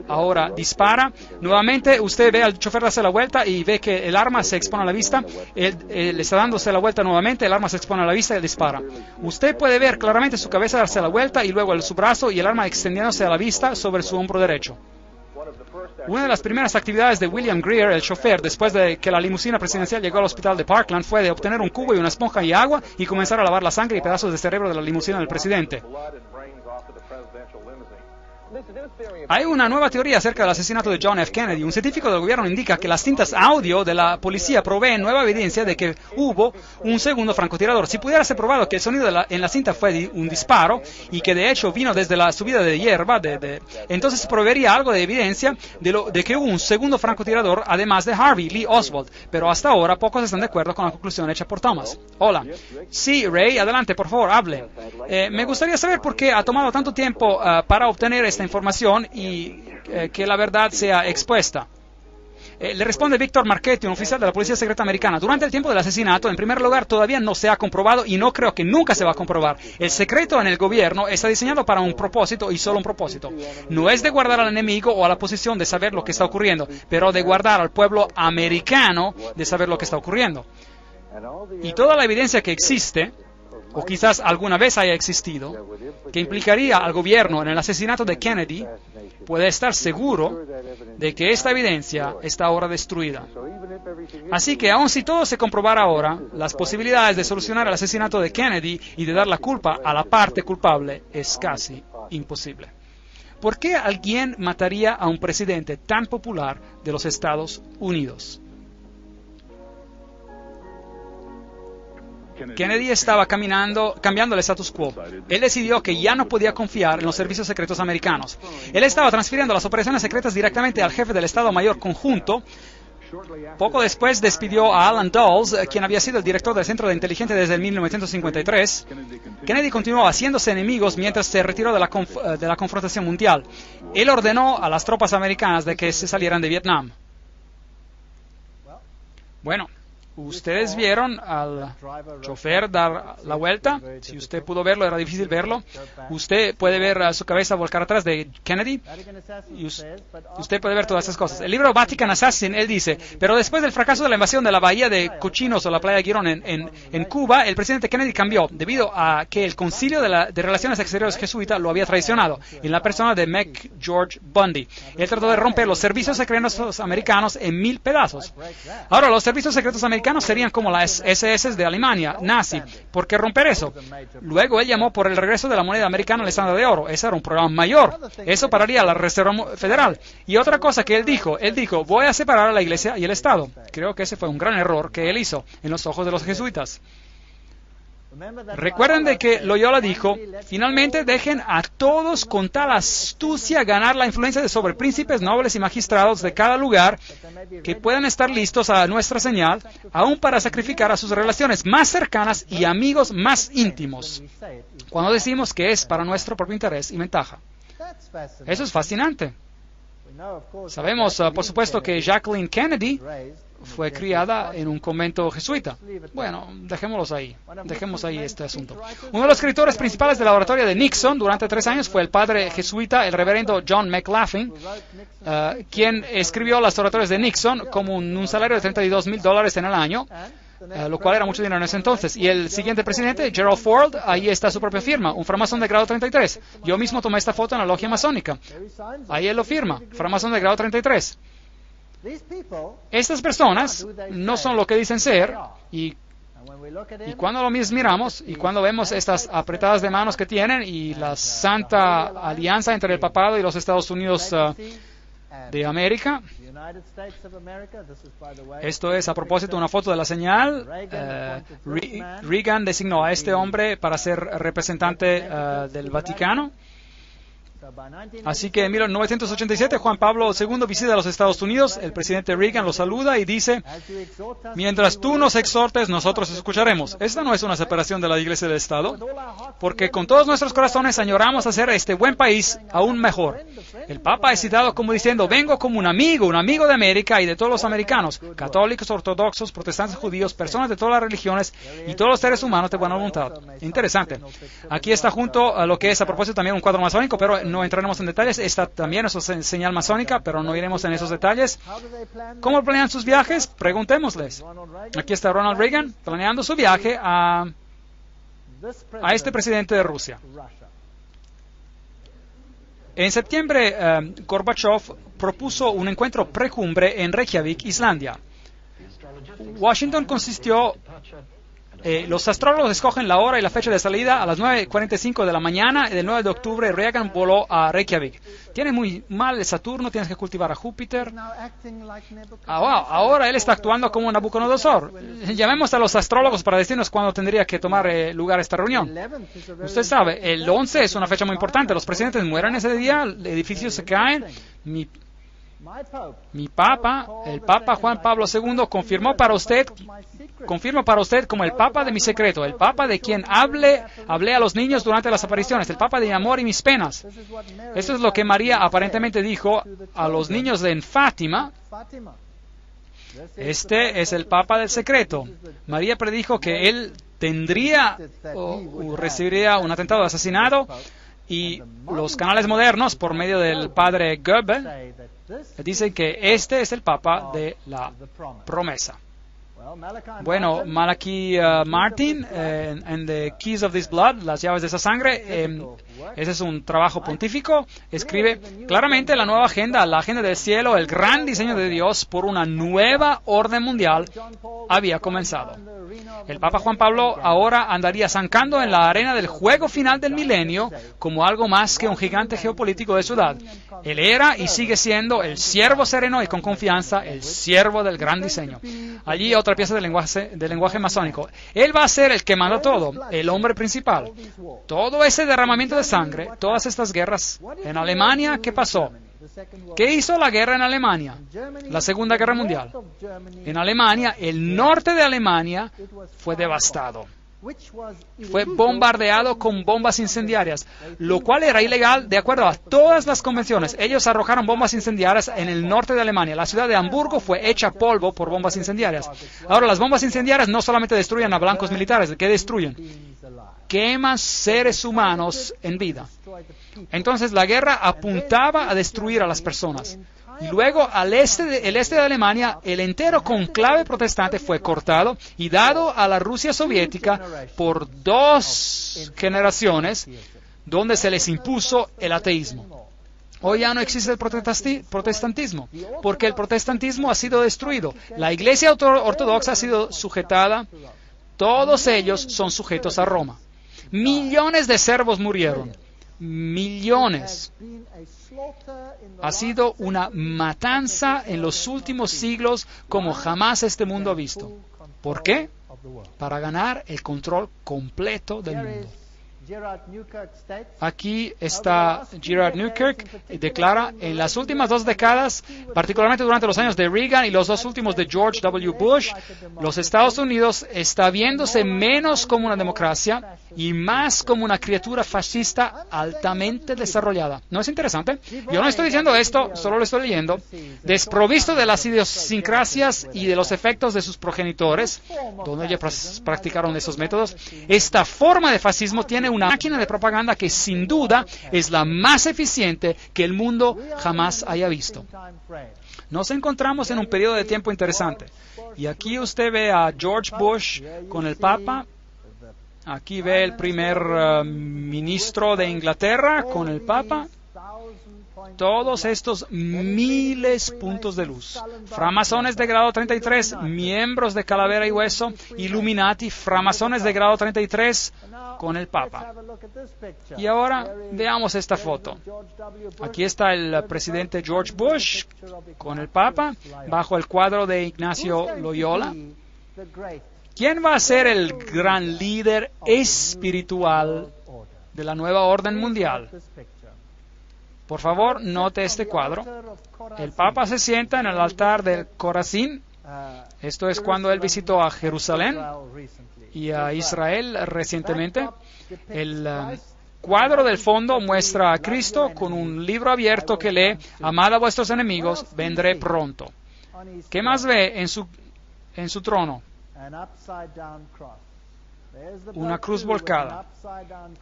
A: ahora dispara. Nuevamente usted ve al chofer darse la vuelta y ve que el arma se expone a la vista. Él está dándose la vuelta nuevamente, el arma se expone a la vista y él dispara. Usted puede ver claramente su cabeza darse la vuelta y luego su brazo y el arma extendiéndose a la vista sobre su hombro derecho. Una de las primeras actividades de William Greer, el chofer, después de que la limusina presidencial llegó al hospital de Parkland, fue de obtener un cubo y una esponja y agua y comenzar a lavar la sangre y pedazos de cerebro de la limusina del presidente. Hay una nueva teoría acerca del asesinato de John F. Kennedy. Un científico del gobierno indica que las cintas audio de la policía proveen nueva evidencia de que hubo un segundo francotirador. Si pudiera ser probado que el sonido en la cinta fue un disparo y que de hecho vino desde la subida de hierba, entonces proveería algo de evidencia de que hubo un segundo francotirador además de Harvey Lee Oswald. Pero hasta ahora pocos están de acuerdo con la conclusión hecha por Thomas. Hola. Sí, Ray, adelante, por favor, hable. Me gustaría saber por qué ha tomado tanto tiempo para obtener esta información y que la verdad sea expuesta. Le responde Víctor Marchetti, un oficial de la Policía Secreta Americana. Durante el tiempo del asesinato, en primer lugar, todavía no se ha comprobado y no creo que nunca se va a comprobar. El secreto en el gobierno está diseñado para un propósito y solo un propósito. No es de guardar al enemigo o a la posición de saber lo que está ocurriendo, pero de guardar al pueblo americano de saber lo que está ocurriendo. Y toda la evidencia que existe, o quizás alguna vez haya existido, que implicaría al gobierno en el asesinato de Kennedy, puede estar seguro de que esta evidencia está ahora destruida. Así que, aun si todo se comprobara ahora, las posibilidades de solucionar el asesinato de Kennedy y de dar la culpa a la parte culpable es casi imposible. ¿Por qué alguien mataría a un presidente tan popular de los Estados Unidos? Kennedy estaba cambiando el status quo. Él decidió que ya no podía confiar en los servicios secretos americanos. Él estaba transfiriendo las operaciones secretas directamente al jefe del Estado Mayor Conjunto. Poco después despidió a Alan Dulles, quien había sido el director del Centro de Inteligencia desde el 1953. Kennedy continuó haciéndose enemigos mientras se retiró de la confrontación mundial. Él ordenó a las tropas americanas de que se salieran de Vietnam. Bueno, Ustedes vieron al chofer dar la vuelta. Si usted pudo verlo, era difícil verlo. Usted puede ver su cabeza volcar atrás de Kennedy. Y usted puede ver todas esas cosas. El libro Vatican Assassin, él dice, pero después del fracaso de la invasión de la bahía de Cochinos o la playa de Girón en Cuba, el presidente Kennedy cambió debido a que el concilio de Relaciones Exteriores jesuita lo había traicionado en la persona de McGeorge Bundy. Él trató de romper los servicios secretos americanos en 1000 pedazos. Ahora, los servicios secretos americanos serían como las SS de Alemania, nazi. ¿Por qué romper eso? Luego él llamó por el regreso de la moneda americana al estándar de oro. Ese era un programa mayor. Eso pararía la Reserva Federal. Y otra cosa que él dijo, voy a separar a la iglesia y el Estado. Creo que ese fue un gran error que él hizo en los ojos de los jesuitas. Recuerden de que Loyola dijo, finalmente dejen a todos con tal astucia ganar la influencia sobre príncipes, nobles y magistrados de cada lugar que puedan estar listos a nuestra señal, aún para sacrificar a sus relaciones más cercanas y amigos más íntimos, cuando decimos que es para nuestro propio interés y ventaja. Eso es fascinante. Sabemos, por supuesto, que Jacqueline Kennedy fue criada en un convento jesuita. Bueno, dejemos ahí este asunto. Uno de los escritores principales de la oratoria de Nixon durante 3 años fue el padre jesuita, el reverendo John McLaughlin, quien escribió las oratorias de Nixon como un salario de $32,000 en el año, lo cual era mucho dinero en ese entonces. Y el siguiente presidente, Gerald Ford, ahí está su propia firma, un framasón de grado 33. Yo mismo tomé esta foto en la logia masónica. Ahí él lo firma, framasón de grado 33. Estas personas no son lo que dicen ser, y cuando lo miramos y cuando vemos estas apretadas de manos que tienen y la santa alianza entre el papado y los Estados Unidos de América, esto es a propósito una foto de la señal. Reagan designó a este hombre para ser representante del Vaticano. Así que en 1987 Juan Pablo II visita a los Estados Unidos, el presidente Reagan lo saluda y dice, mientras tú nos exhortes, nosotros escucharemos. Esta no es una separación de la Iglesia del Estado, porque con todos nuestros corazones añoramos hacer este buen país aún mejor. El Papa es citado como diciendo, vengo como un amigo de América y de todos los americanos, católicos, ortodoxos, protestantes, judíos, personas de todas las religiones y todos los seres humanos de buena voluntad. Interesante. Aquí está junto a lo que es a propósito también un cuadro masónico, pero no entraremos en detalles. Esta también es una señal masónica, pero no iremos en esos detalles. ¿Cómo planean sus viajes? Preguntémosles. Aquí está Ronald Reagan planeando su viaje a este presidente de Rusia. En septiembre, Gorbachev propuso un encuentro precumbre en Reykjavik, Islandia. Washington consistió... los astrólogos escogen la hora y la fecha de salida a las 9:45 de la mañana y del 9 de octubre Reagan voló a Reykjavik. Tiene muy mal el Saturno, tienes que cultivar a Júpiter. Ahora él está actuando como Nabucodonosor. Llamemos a los astrólogos para decirnos cuándo tendría que tomar lugar esta reunión. Usted sabe, el 11 es una fecha muy importante. Los presidentes mueren ese día, edificios se caen. Mi Papa, el Papa Juan Pablo II, confirma para usted como el Papa de mi secreto, el Papa de quien hablé a los niños durante las apariciones, el Papa de mi amor y mis penas. Eso es lo que María aparentemente dijo a los niños en Fátima. Este es el Papa del secreto. María predijo que él tendría o recibiría un atentado de asesinato, y los canales modernos, por medio del padre Goebbels, dicen que este es el Papa de la promesa. Bueno, Malachi Martin, en The Keys of This Blood, las llaves de esa sangre, ese es un trabajo pontífico, escribe claramente la nueva agenda, la agenda del cielo, el gran diseño de Dios por una nueva orden mundial había comenzado. El Papa Juan Pablo ahora andaría zancando en la arena del juego final del milenio como algo más que un gigante geopolítico de ciudad. Él era y sigue siendo el siervo sereno y con confianza, el siervo del gran diseño. Allí otra pieza del lenguaje masónico. Él va a ser el que manda todo, el hombre principal. Todo ese derramamiento de sangre, todas estas guerras. En Alemania, ¿qué pasó? ¿Qué hizo la guerra en Alemania? La Segunda Guerra Mundial. En Alemania, el norte de Alemania fue devastado. fue bombardeado con bombas incendiarias, lo cual era ilegal de acuerdo a todas las convenciones. Ellos arrojaron bombas incendiarias en el norte de Alemania. La ciudad de Hamburgo fue hecha polvo por bombas incendiarias. Ahora, las bombas incendiarias no solamente destruyen a blancos militares, ¿qué destruyen? Queman seres humanos en vida. Entonces, la guerra apuntaba a destruir a las personas. Y luego, el este de Alemania, el entero conclave protestante fue cortado y dado a la Rusia soviética por 2 generaciones, donde se les impuso el ateísmo. Hoy ya no existe el protestantismo, porque el protestantismo ha sido destruido. La Iglesia ortodoxa ha sido sujetada, todos ellos son sujetos a Roma. Millones de servos murieron. Millones. Ha sido una matanza en los últimos siglos como jamás este mundo ha visto. ¿Por qué? Para ganar el control completo del mundo. Aquí está Gerard Newkirk, declara, en las últimas 2 décadas, particularmente durante los años de Reagan y los 2 últimos de George W. Bush, los Estados Unidos está viéndose menos como una democracia y más como una criatura fascista altamente desarrollada. ¿No es interesante? Yo no estoy diciendo esto, solo lo estoy leyendo. Desprovisto de las idiosincrasias y de los efectos de sus progenitores, donde ellos practicaron esos métodos, esta forma de fascismo tiene una máquina de propaganda que sin duda es la más eficiente que el mundo jamás haya visto. Nos encontramos en un periodo de tiempo interesante. Y aquí usted ve a George Bush con el Papa. Aquí ve el primer ministro de Inglaterra con el Papa. Todos estos miles puntos de luz. Framasones de grado 33, miembros de Calavera y Hueso, Illuminati, framasones de grado 33 con el Papa. Y ahora veamos esta foto. Aquí está el presidente George Bush con el Papa, bajo el cuadro de Ignacio Loyola. ¿Quién va a ser el gran líder espiritual de la nueva orden mundial? Por favor, note este cuadro. El Papa se sienta en el altar del Corazín. Esto es cuando él visitó a Jerusalén y a Israel recientemente. El cuadro del fondo muestra a Cristo con un libro abierto que lee: amad a vuestros enemigos, vendré pronto. ¿Qué más ve en su trono? Una cruz volcada.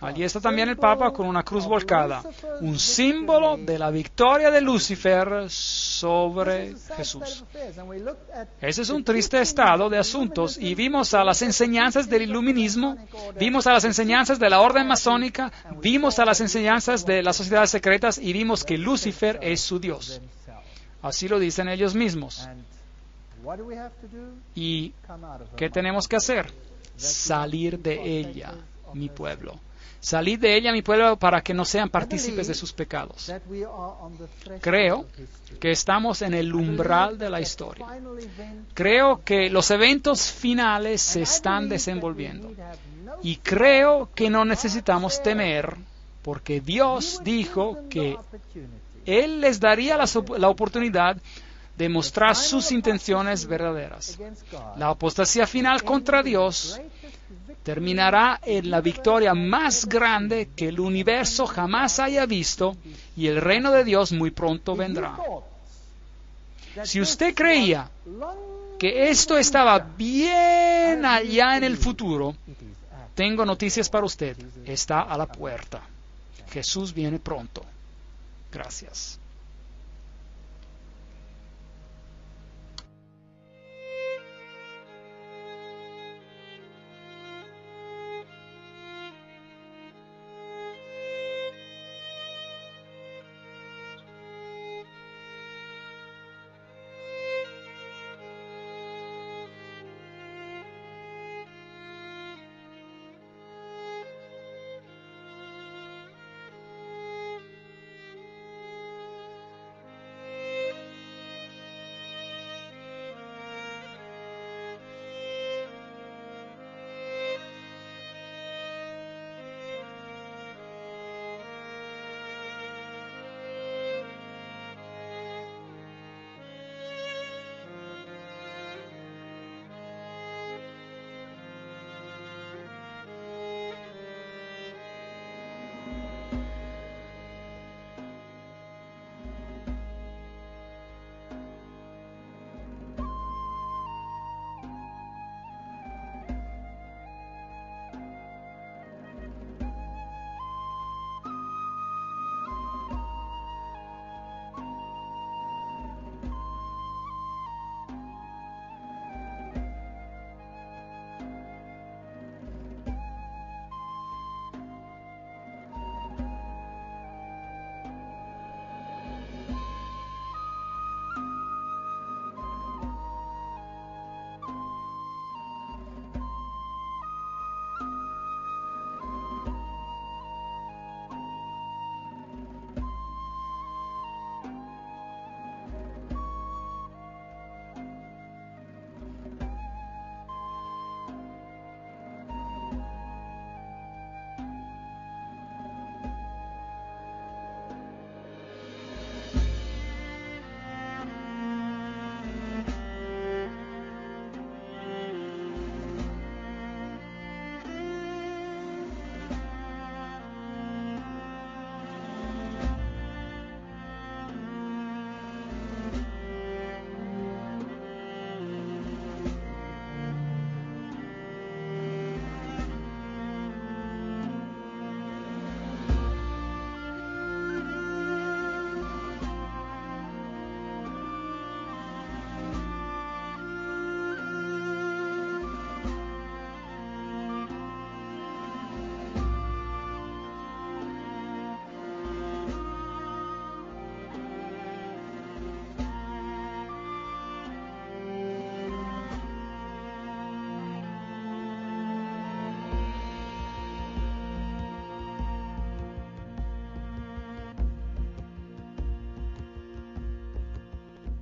A: Allí está también el Papa con una cruz volcada, un símbolo de la victoria de Lucifer sobre Jesús. Ese es un triste estado de asuntos y vimos a las enseñanzas del iluminismo, vimos a las enseñanzas de la orden masónica, vimos a las enseñanzas de las sociedades secretas y vimos que Lucifer es su Dios. Así lo dicen ellos mismos. ¿Y qué tenemos que hacer? Salir de ella, mi pueblo. Salid de ella, mi pueblo, para que no sean partícipes de sus pecados. Creo que estamos en el umbral de la historia. Creo que los eventos finales se están desenvolviendo. Y creo que no necesitamos temer, porque Dios dijo que Él les daría la oportunidad de mostrar sus intenciones verdaderas. La apostasía final contra Dios terminará en la victoria más grande que el universo jamás haya visto y el reino de Dios muy pronto vendrá. Si usted creía que esto estaba bien allá en el futuro, tengo noticias para usted. Está a la puerta. Jesús viene pronto. Gracias.